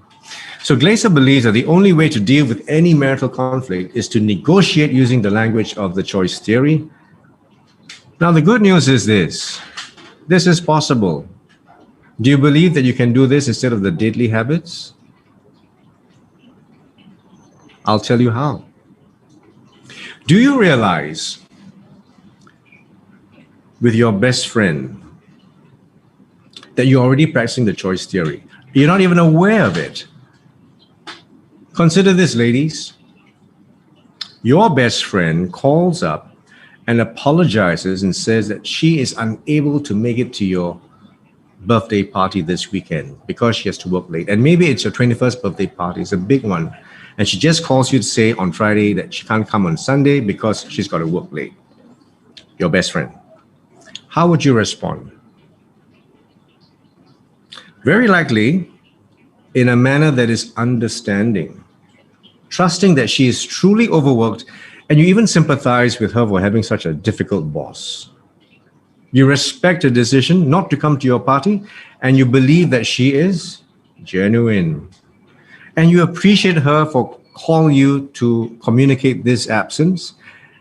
So Glaser believes that the only way to deal with any marital conflict is to negotiate using the language of the choice theory. Now, the good news is this. This is possible. Do you believe that you can do this instead of the deadly habits? I'll tell you how. Do you realize with your best friend that you're already practicing the choice theory? You're not even aware of it. Consider this, ladies. Your best friend calls up and apologizes and says that she is unable to make it to your birthday party this weekend because she has to work late. And maybe it's your 21st birthday party. It's a big one. And she just calls you to say on Friday that she can't come on Sunday because she's got to work late. Your best friend. How would you respond? Very likely in a manner that is understanding, trusting that she is truly overworked, and you even sympathize with her for having such a difficult boss. You respect her decision not to come to your party, and you believe that she is genuine. And you appreciate her for calling you to communicate this absence,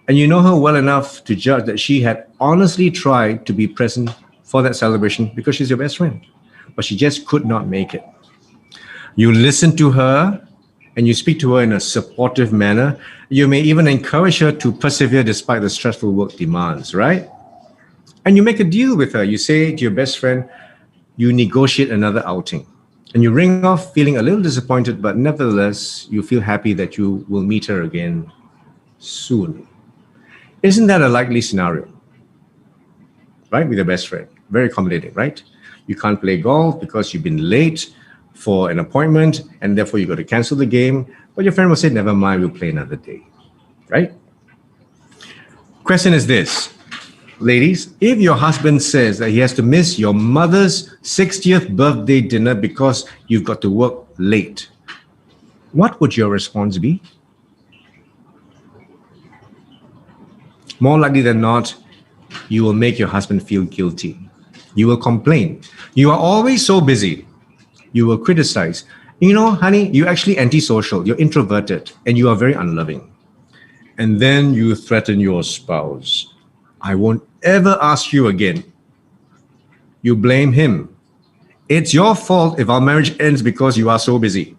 and you know her well enough to judge that she had honestly tried to be present for that celebration because she's your best friend, but she just could not make it. You listen to her and you speak to her in a supportive manner. You may even encourage her to persevere despite the stressful work demands, right? And you make a deal with her. You say to your best friend, you negotiate another outing. And you ring off feeling a little disappointed, but nevertheless, you feel happy that you will meet her again soon. Isn't that a likely scenario? Right? With your best friend. Very accommodating, right? You can't play golf because you've been late for an appointment and therefore you got to cancel the game. But your friend will say, never mind, we'll play another day. Right? Question is this. Ladies, if your husband says that he has to miss your mother's 60th birthday dinner because you've got to work late, what would your response be? More likely than not, you will make your husband feel guilty. You will complain. You are always so busy. You will criticize. You know, honey, you're actually antisocial. You're introverted and you are very unloving. And then you threaten your spouse. I won't ever ask you again. You blame him. It's your fault if our marriage ends because you are so busy.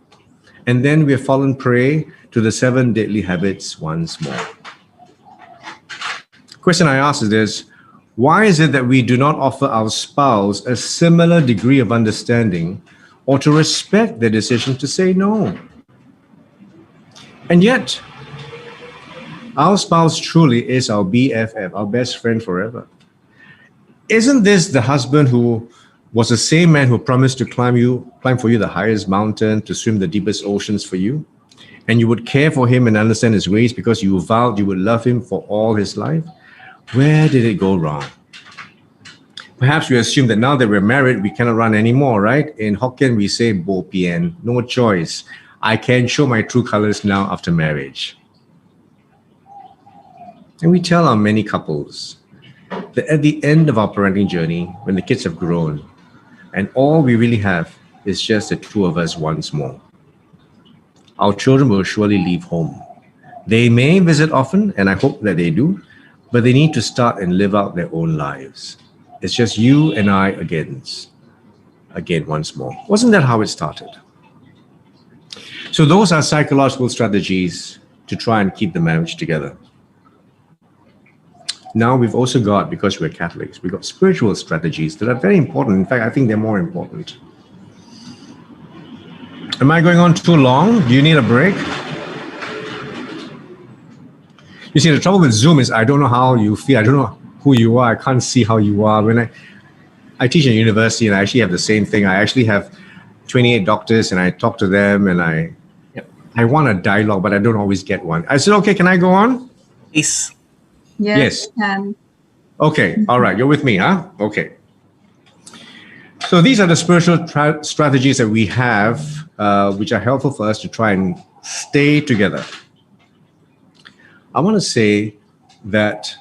And then we have fallen prey to the 7 deadly habits once more. Question I ask is this: why is it that we do not offer our spouse a similar degree of understanding or to respect their decision to say no? And yet, our spouse truly is our BFF, our best friend forever. Isn't this the husband who was the same man who promised to climb for you the highest mountain, to swim the deepest oceans for you? And you would care for him and understand his ways because you vowed you would love him for all his life? Where did it go wrong? Perhaps we assume that now that we're married, we cannot run anymore, right? In Hokkien, we say bo pian, no choice. I can show my true colors now after marriage. And we tell our many couples that at the end of our parenting journey, when the kids have grown, and all we really have is just the two of us once more, our children will surely leave home. They may visit often, and I hope that they do, but they need to start and live out their own lives. It's just you and I again once more. Wasn't that how it started? So those are psychological strategies to try and keep the marriage together. Now we've also got, because we're Catholics, we've got spiritual strategies that are very important. In fact, I think they're more important. Am I going on too long? Do you need a break? You see, the trouble with Zoom is I don't know how you feel. I don't know who you are. I can't see how you are. When I teach in university and I actually have the same thing. I actually have 28 doctors and I talk to them and Yep. I want a dialogue, but I don't always get one. I said, okay, can I go on? Please. Yes. You can. Okay. All right. You're with me, huh? Okay. So these are the spiritual strategies that we have, which are helpful for us to try and stay together. I want to say that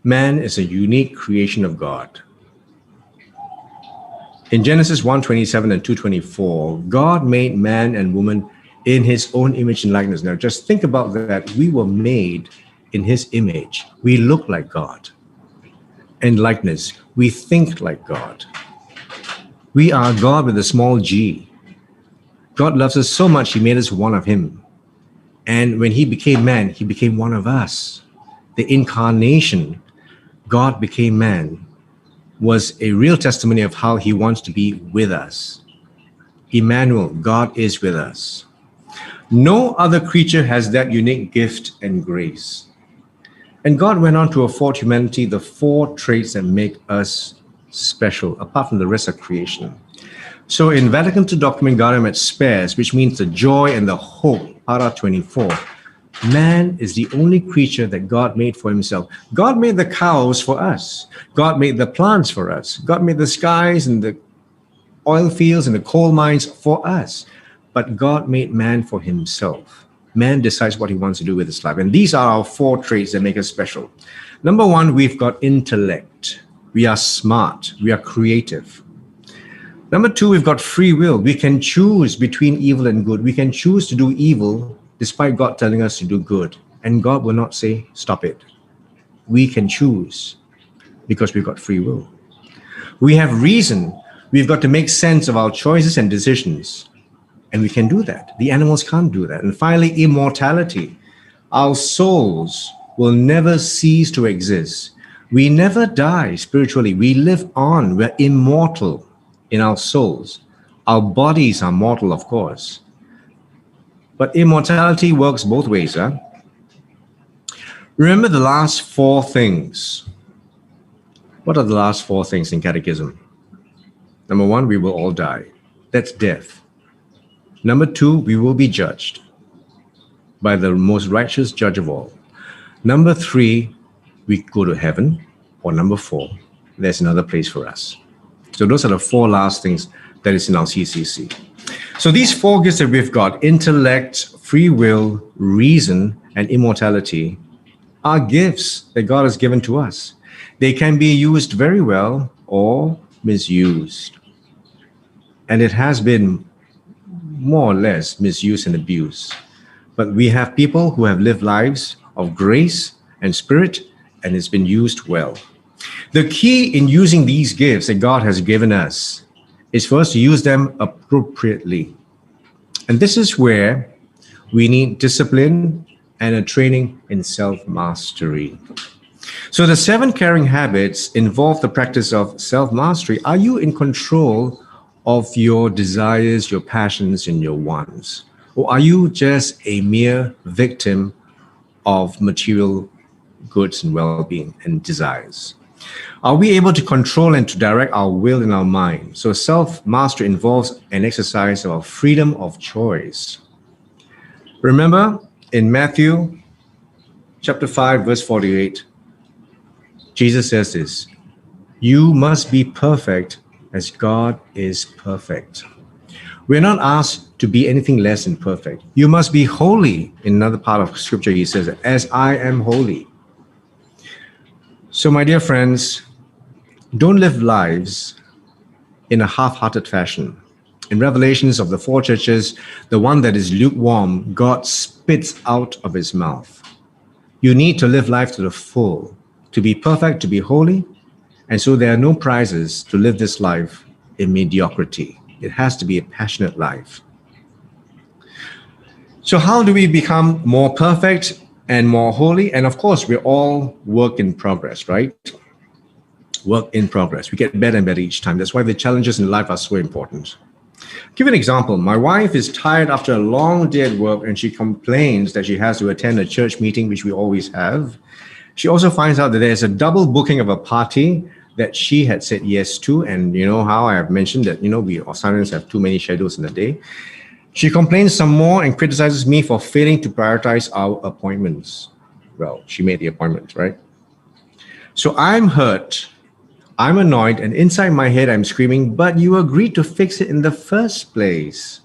man is a unique creation of God. In Genesis 1:27 and 2:24, God made man and woman in his own image and likeness. Now, just think about that. We were made in his image. We look like God. And likeness, we think like God. We are God with a small g. God loves us so much, he made us one of him. And when he became man, he became one of us. The incarnation, God became man, was a real testimony of how he wants to be with us. Emmanuel, God is with us. No other creature has that unique gift and grace. And God went on to afford humanity the 4 traits that make us special, apart from the rest of creation. So in Vatican II document Gaudium et Spes, which means the joy and the hope, para 24, man is the only creature that God made for himself. God made the cows for us. God made the plants for us. God made the skies and the oil fields and the coal mines for us. But God made man for himself. Man decides what he wants to do with his life. And these are our 4 traits that make us special. Number 1, we've got intellect. We are smart. We are creative. Number 2, we've got free will. We can choose between evil and good. We can choose to do evil despite God telling us to do good. And God will not say, stop it. We can choose because we've got free will. We have reason. We've got to make sense of our choices and decisions. And we can do that. The animals can't do that. And finally, immortality. Our souls will never cease to exist. We never die spiritually. We live on. We're immortal in our souls. Our bodies are mortal, of course. But immortality works both ways. Remember the last 4 things. What are the last 4 things in Catechism? Number 1, we will all die. That's death. Number 2, we will be judged by the most righteous judge of all. Number 3, we go to heaven. Or number 4, there's another place for us. So those are the 4 last things that is in our CCC. So these 4 gifts that we've got, intellect, free will, reason, and immortality, are gifts that God has given to us. They can be used very well or misused. And it has been more or less misused and abused. But we have people who have lived lives of grace and spirit, and it's been used well. The key in using these gifts that God has given us is for us to use them appropriately. And this is where we need discipline and a training in self-mastery. So the 7 caring habits involve the practice of self-mastery. Are you in control of your desires, your passions, and your wants? Or are you just a mere victim of material goods and well-being and desires? Are we able to control and to direct our will and our mind? So self-mastery involves an exercise of freedom of choice. Remember in Matthew chapter 5, verse 48, Jesus says this, you must be perfect as God is perfect. We're not asked to be anything less than perfect. You must be holy. In another part of scripture, he says, as I am holy. So my dear friends, don't live lives in a half-hearted fashion. In Revelations of the 4 churches, the one that is lukewarm, God spits out of his mouth. You need to live life to the full, to be perfect, to be holy. And so there are no prizes to live this life in mediocrity. It has to be a passionate life. So how do we become more perfect and more holy? And of course, we're all work in progress, right? Work in progress. We get better and better each time. That's why the challenges in life are so important. I'll give you an example. My wife is tired after a long day at work and she complains that she has to attend a church meeting, which we always have. She also finds out that there's a double booking of a party that she had said yes to. And you know how I have mentioned that, we Australians have too many schedules in a day. She complains some more and criticizes me for failing to prioritize our appointments. Well, she made the appointment, right? So I'm hurt, I'm annoyed, and inside my head I'm screaming, but you agreed to fix it in the first place.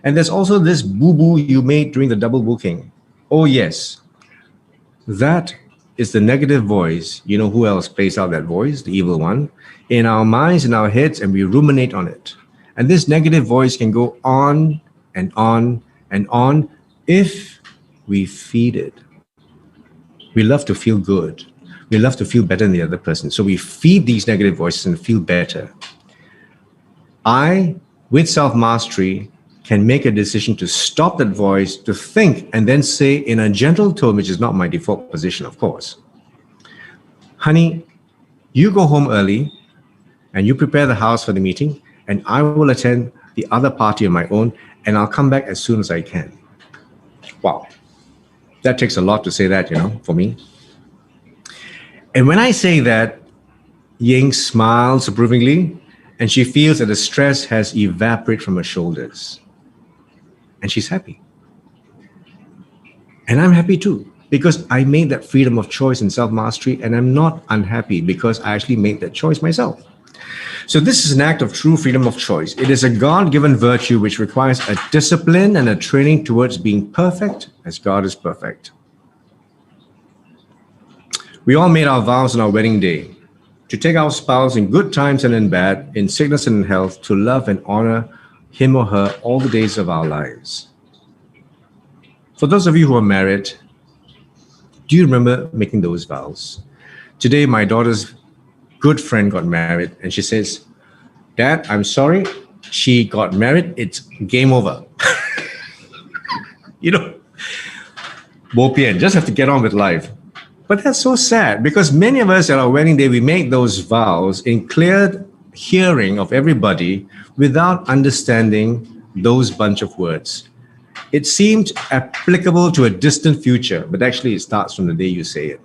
And there's also this boo-boo you made during the double booking. Oh yes, that is the negative voice. You know who else plays out that voice? The evil one. In our minds, in our heads, and we ruminate on it. And this negative voice can go on and on and on if we feed it. We love to feel good. We love to feel better than the other person. So we feed these negative voices and feel better. I, with self-mastery, can make a decision to stop that voice, to think, and then say in a gentle tone, which is not my default position, of course, honey, you go home early and you prepare the house for the meeting, and I will attend the other party on my own, and I'll come back as soon as I can. Wow. That takes a lot to say that, for me. And when I say that, Ying smiles approvingly, and she feels that the stress has evaporated from her shoulders. And she's happy. And I'm happy too, because I made that freedom of choice and self-mastery, and I'm not unhappy because I actually made that choice myself. So this is an act of true freedom of choice. It is a God-given virtue which requires a discipline and a training towards being perfect as God is perfect. We all made our vows on our wedding day to take our spouse in good times and in bad, in sickness and in health, to love and honor him or her all the days of our lives. For those of you who are married, do you remember making those vows? Today, my daughter's good friend got married, and she says, Dad, I'm sorry, she got married, it's game over. Bo pian, just have to get on with life. But that's so sad, because many of us at our wedding day, we make those vows in clear hearing of everybody without understanding those bunch of words. It seemed applicable to a distant future, but actually it starts from the day you say it.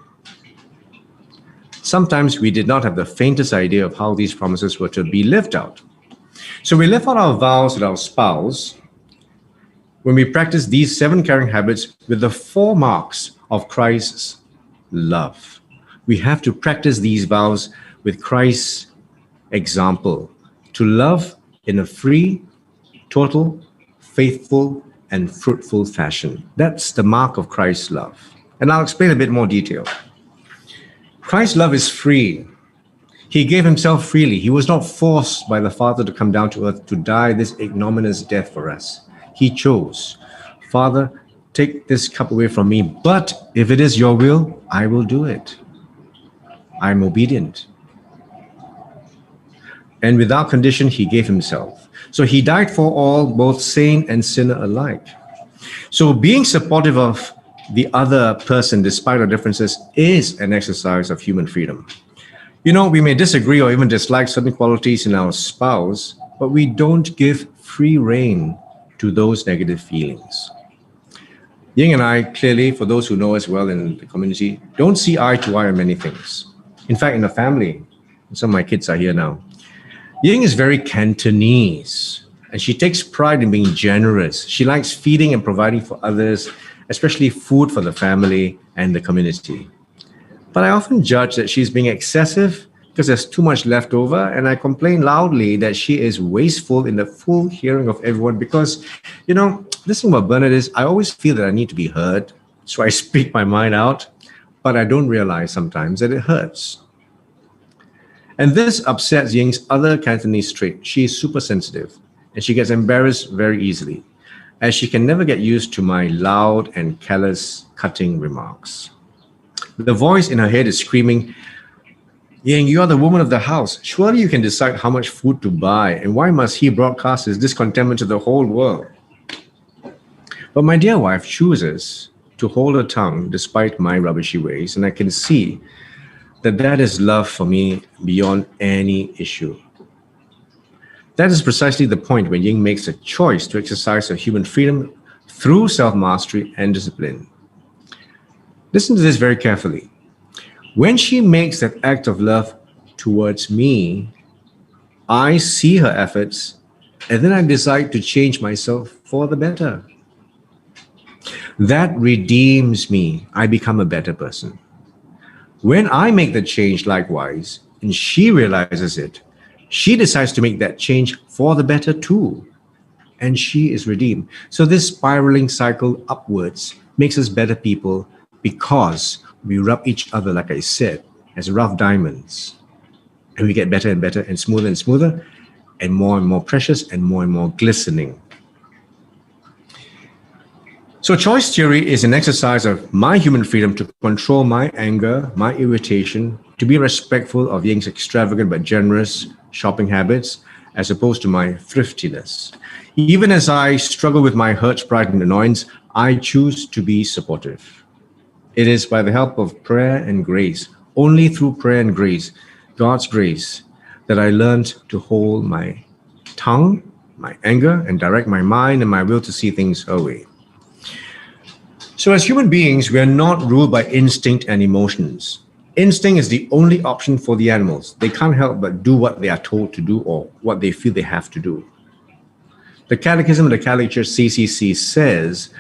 Sometimes we did not have the faintest idea of how these promises were to be lived out. So we live out our vows with our spouse when we practice these 7 caring habits with the 4 marks of Christ's love. We have to practice these vows with Christ's example, to love in a free, total, faithful, and fruitful fashion. That's the mark of Christ's love. And I'll explain a bit more detail. Christ's love is free. He gave himself freely. He was not forced by the Father to come down to earth to die this ignominious death for us. He chose, Father, take this cup away from me, but if it is your will, I will do it. I'm obedient. And without condition, he gave himself. So he died for all, both saint and sinner alike. So being supportive of the other person, despite our differences, is an exercise of human freedom. We may disagree or even dislike certain qualities in our spouse, but we don't give free rein to those negative feelings. Ying and I, clearly, for those who know us well in the community, don't see eye to eye on many things. In fact, in the family, some of my kids are here now, Ying is very Cantonese, and she takes pride in being generous. She likes feeding and providing for others, especially food for the family and the community. But I often judge that she's being excessive because there's too much left over, and I complain loudly that she is wasteful in the full hearing of everyone because, this thing about Bernard is I always feel that I need to be heard, so I speak my mind out, but I don't realize sometimes that it hurts. And this upsets Ying's other Cantonese trait. She is super sensitive, and she gets embarrassed very easily, as she can never get used to my loud and callous, cutting remarks. The voice in her head is screaming, Ying, you are the woman of the house. Surely you can decide how much food to buy, and why must he broadcast his discontentment to the whole world? But my dear wife chooses to hold her tongue despite my rubbishy ways, and I can see that is love for me beyond any issue. That is precisely the point when Ying makes a choice to exercise her human freedom through self-mastery and discipline. Listen to this very carefully. When she makes that act of love towards me, I see her efforts, and then I decide to change myself for the better. That redeems me. I become a better person. When I make the change likewise, and she realizes it, she decides to make that change for the better too, and she is redeemed. So this spiraling cycle upwards makes us better people because we rub each other, like I said, as rough diamonds. And we get better and smoother, and more precious and more glistening. So choice theory is an exercise of my human freedom to control my anger, my irritation, to be respectful of Ying's extravagant but generous shopping habits, as opposed to my thriftiness. Even as I struggle with my hurt, pride, and annoyance, I choose to be supportive. It is by the help of prayer and grace, only through prayer and grace, God's grace, that I learned to hold my tongue, my anger, and direct my mind and my will to see things her way. So as human beings, we are not ruled by instinct and emotions. Instinct is the only option for the animals. They can't help but do what they are told to do or what they feel they have to do. The Catechism of the Catholic Church, CCC, says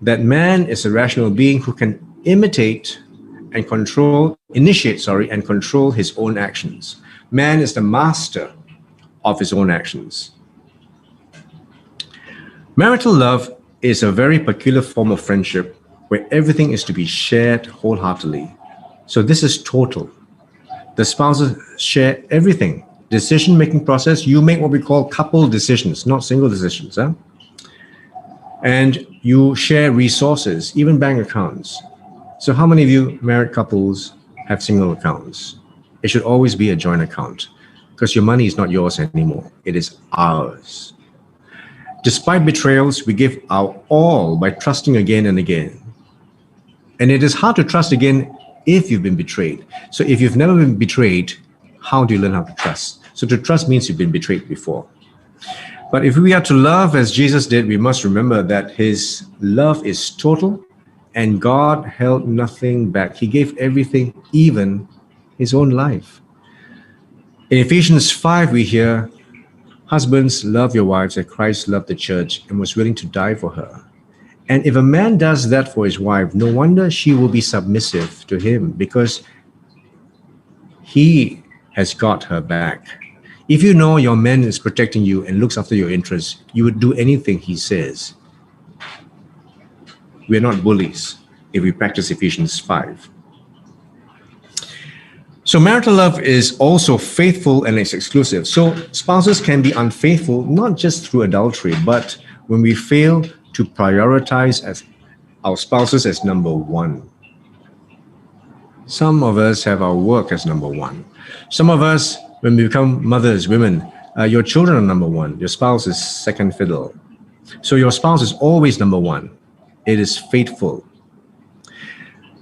that man is a rational being who can initiate and control his own actions. Man is the master of his own actions. Marital love is a very peculiar form of friendship where everything is to be shared wholeheartedly. So this is total. The spouses share everything. Decision-making process, you make what we call couple decisions, not single decisions. And you share resources, even bank accounts. So how many of you married couples have single accounts? It should always be a joint account because your money is not yours anymore. It is ours. Despite betrayals, we give our all by trusting again and again. And it is hard to trust again if you've been betrayed. So if you've never been betrayed, how do you learn how to trust? So to trust means you've been betrayed before. But if we are to love as Jesus did, we must remember that his love is total and God held nothing back. He gave everything, even his own life. In Ephesians 5, we hear, husbands, love your wives as Christ loved the church and was willing to die for her. And if a man does that for his wife, no wonder she will be submissive to him because he has got her back. If you know your man is protecting you and looks after your interests, you would do anything he says. We are not bullies if we practice Ephesians 5. So marital love is also faithful and it's exclusive. So spouses can be unfaithful, not just through adultery, but when we fail to prioritize as our spouses as number one. Some of us have our work as number one. Some of us, when we become mothers, women, your children are number one. Your spouse is second fiddle. So your spouse is always number one. It is faithful.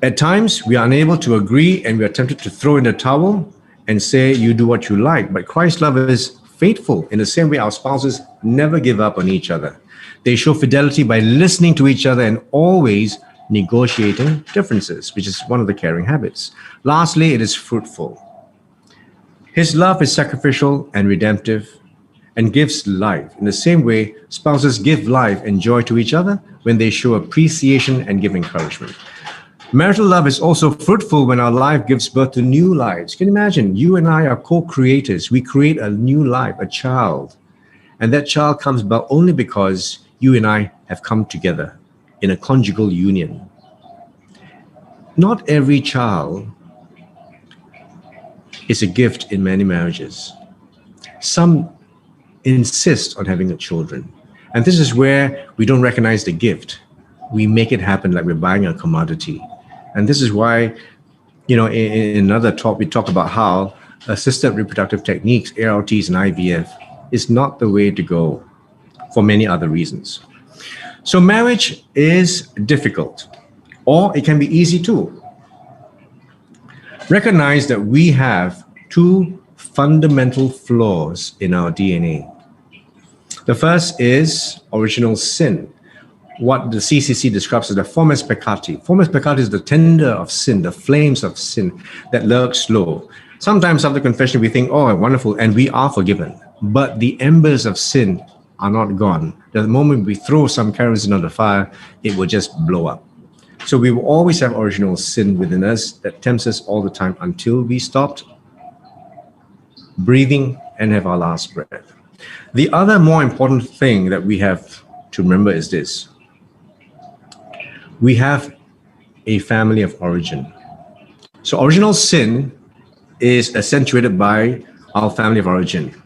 At times, we are unable to agree and we are tempted to throw in the towel and say, you do what you like. But Christ's love is faithful. In the same way, our spouses never give up on each other. They show fidelity by listening to each other and always negotiating differences, which is one of the caring habits. Lastly, it is fruitful. His love is sacrificial and redemptive and gives life. In the same way, spouses give life and joy to each other when they show appreciation and give encouragement. Marital love is also fruitful when our life gives birth to new lives. Can you imagine? You and I are co-creators. We create a new life, a child. And that child comes about only because you and I have come together in a conjugal union. Not every child is a gift in many marriages. Some insist on having children. And this is where we don't recognize the gift. We make it happen like we're buying a commodity. And this is why, in another talk, we talk about how assisted reproductive techniques, ARTs and IVF, is not the way to go for many other reasons. So marriage is difficult, or it can be easy too. Recognize that we have two fundamental flaws in our DNA. The first is original sin, what the CCC describes as the fomes peccati. Fomes peccati is the tender of sin, the flames of sin that lurks low. Sometimes after confession, we think, oh, wonderful, and we are forgiven. But the embers of sin are not gone. The moment we throw some kerosene on the fire, it will just blow up. So we will always have original sin within us that tempts us all the time until we stopped breathing and have our last breath. The other more important thing that we have to remember is this. We have a family of origin. So original sin is accentuated by our family of origin.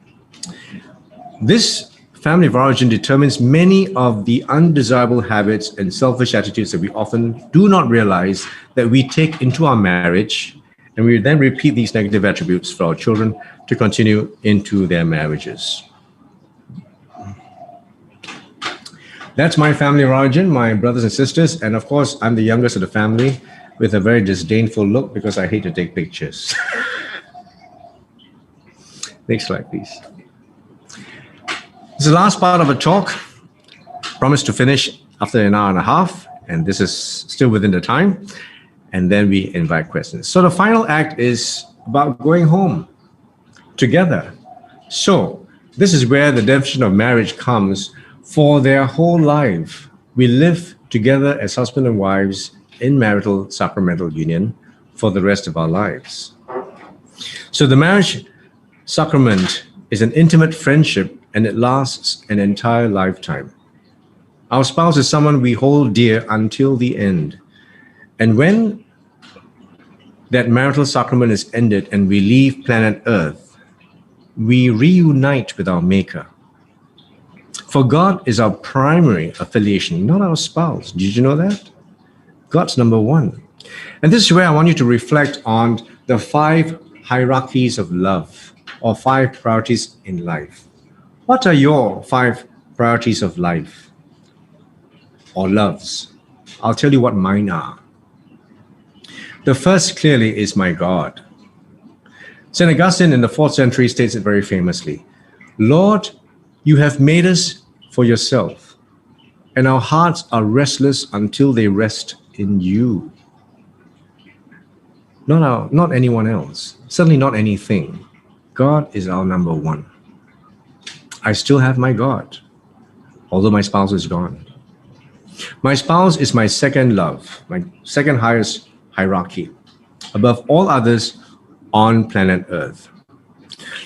This family of origin determines many of the undesirable habits and selfish attitudes that we often do not realize that we take into our marriage, and we then repeat these negative attributes for our children to continue into their marriages. That's my family of origin, my brothers and sisters, and of course, I'm the youngest of the family with a very disdainful look because I hate to take pictures. Next slide, please. This is the last part of a talk. Promised to finish after an hour and a half, and this is still within the time. And then we invite questions. So the final act is about going home together. So this is where the definition of marriage comes. For their whole life, we live together as husband and wives in marital sacramental union for the rest of our lives. So the marriage sacrament is an intimate friendship, and it lasts an entire lifetime. Our spouse is someone we hold dear until the end. And when that marital sacrament is ended and we leave planet Earth, we reunite with our Maker. For God is our primary affiliation, not our spouse. Did you know that? God's number one. And this is where I want you to reflect on the 5 hierarchies of love, or 5 priorities in life. What are your 5 priorities of life or loves? I'll tell you what mine are. The first clearly is my God. St. Augustine in the 4th century states it very famously. Lord, you have made us for yourself, and our hearts are restless until they rest in you. Not anyone else, certainly not anything. God is our number one. I still have my God, although my spouse is gone. My spouse is my second love, my second highest hierarchy, above all others on planet Earth.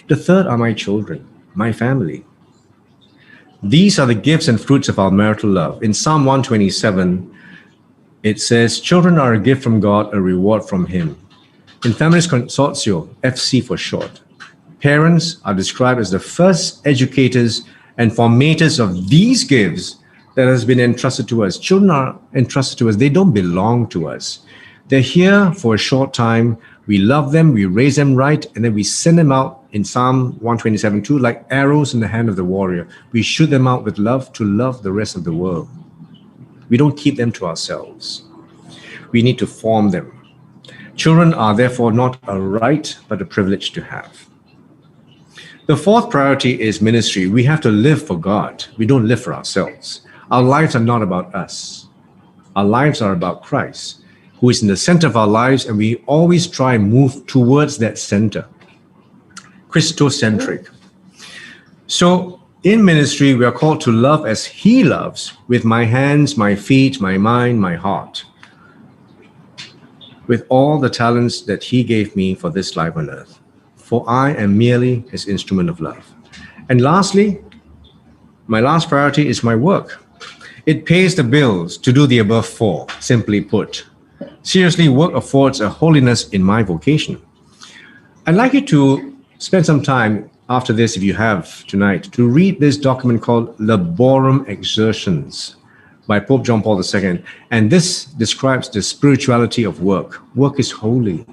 The third are my children, my family. These are the gifts and fruits of our marital love. In Psalm 127, it says, children are a gift from God, a reward from Him. In Feminist Consortio, FC for short, parents are described as the first educators and formators of these gifts that has been entrusted to us. Children are entrusted to us. They don't belong to us. They're here for a short time. We love them, we raise them right, and then we send them out in Psalm 127:2 like arrows in the hand of the warrior. We shoot them out with love to love the rest of the world. We don't keep them to ourselves. We need to form them. Children are therefore not a right, but a privilege to have. The fourth priority is ministry. We have to live for God. We don't live for ourselves. Our lives are not about us. Our lives are about Christ, who is in the center of our lives, and we always try and move towards that center. Christocentric. So in ministry, we are called to love as He loves, with my hands, my feet, my mind, my heart, with all the talents that He gave me for this life on earth. For I am merely His instrument of love. And lastly, my last priority is my work. It pays the bills to do the above 4, simply put. Seriously, work affords a holiness in my vocation. I'd like you to spend some time after this, if you have tonight, to read this document called Laborum Exercens by Pope John Paul II. And this describes the spirituality of work. Work is holy.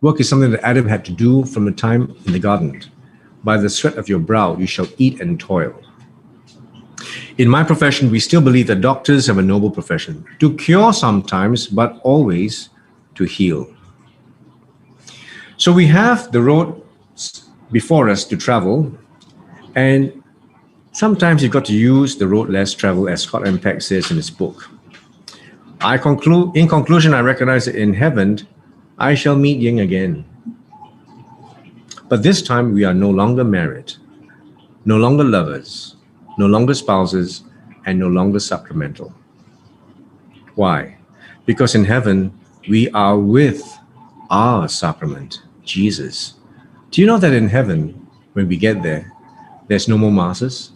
Work is something that Adam had to do from the time in the garden. By the sweat of your brow, you shall eat and toil. In my profession, we still believe that doctors have a noble profession, to cure sometimes, but always to heal. So we have the road before us to travel, and sometimes you've got to use the road less traveled, as Scott M. Peck says in his book. In conclusion, I recognize that in heaven, I shall meet Ying again. But this time we are no longer married, no longer lovers, no longer spouses, and no longer sacramental. Why? Because in heaven, we are with our sacrament, Jesus. Do you know that in heaven, when we get there, there's no more masses?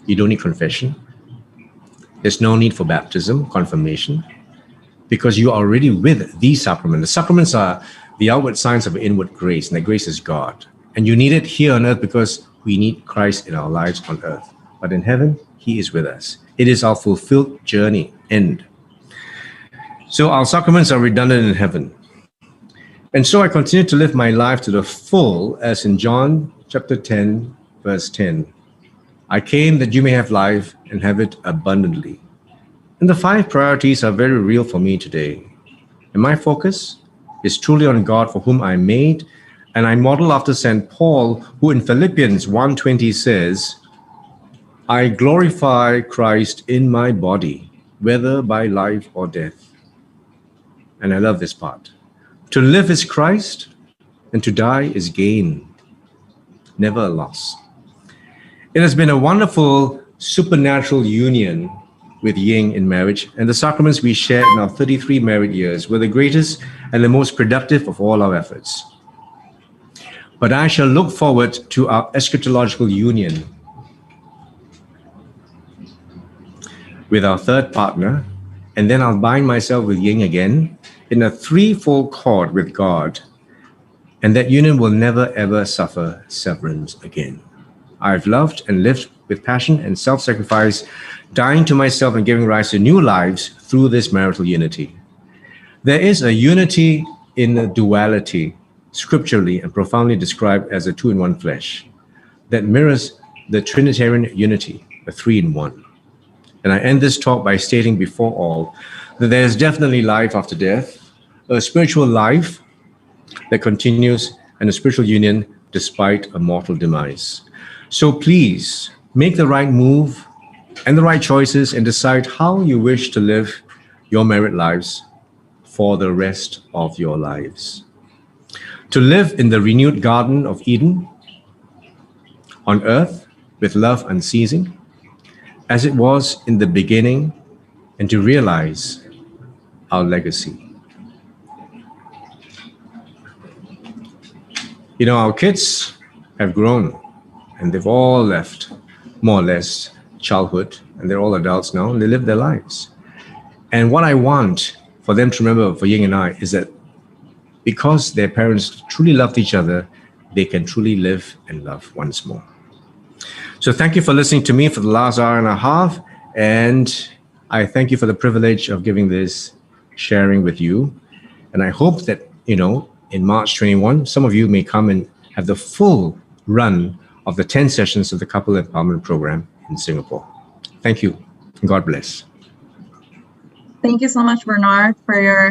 You don't need confession. There's no need for baptism, confirmation, because you are already with the sacrament. The sacraments are the outward signs of inward grace, and that grace is God. And you need it here on earth because we need Christ in our lives on earth. But in heaven, He is with us. It is our fulfilled journey, end. So our sacraments are redundant in heaven. And so I continue to live my life to the full, as in John chapter 10, verse 10. I came that you may have life and have it abundantly. And the 5 priorities are very real for me today. And my focus is truly on God, for whom I am made, and I model after St. Paul, who in Philippians 1:20 says, I glorify Christ in my body, whether by life or death. And I love this part. To live is Christ, and to die is gain, never a loss. It has been a wonderful supernatural union with Ying in marriage, and the sacraments we shared in our 33 married years were the greatest and the most productive of all our efforts. But I shall look forward to our eschatological union with our third partner, and then I'll bind myself with Ying again in a threefold cord with God, and that union will never ever suffer severance again. I've loved and lived with passion and self-sacrifice, dying to myself and giving rise to new lives through this marital unity. There is a unity in the duality, scripturally and profoundly described as a 2-in-1 flesh, that mirrors the Trinitarian unity, a 3-in-1. And I end this talk by stating before all that there is definitely life after death, a spiritual life that continues, and a spiritual union despite a mortal demise. So please make the right move and the right choices and decide how you wish to live your married lives for the rest of your lives. To live in the renewed Garden of Eden on earth with love unceasing, as it was in the beginning, and to realize our legacy. You know, our kids have grown and they've all left, more or less, childhood, and they're all adults now, and they live their lives. And what I want for them to remember, for Ying and I, is that because their parents truly loved each other, they can truly live and love once more. So thank you for listening to me for the last hour and a half, and I thank you for the privilege of giving this sharing with you. And I hope that, in March 21, some of you may come and have the full run of the 10 sessions of the Couple Empowerment Program in Singapore. Thank you, and God bless. Thank you so much, Bernard, for your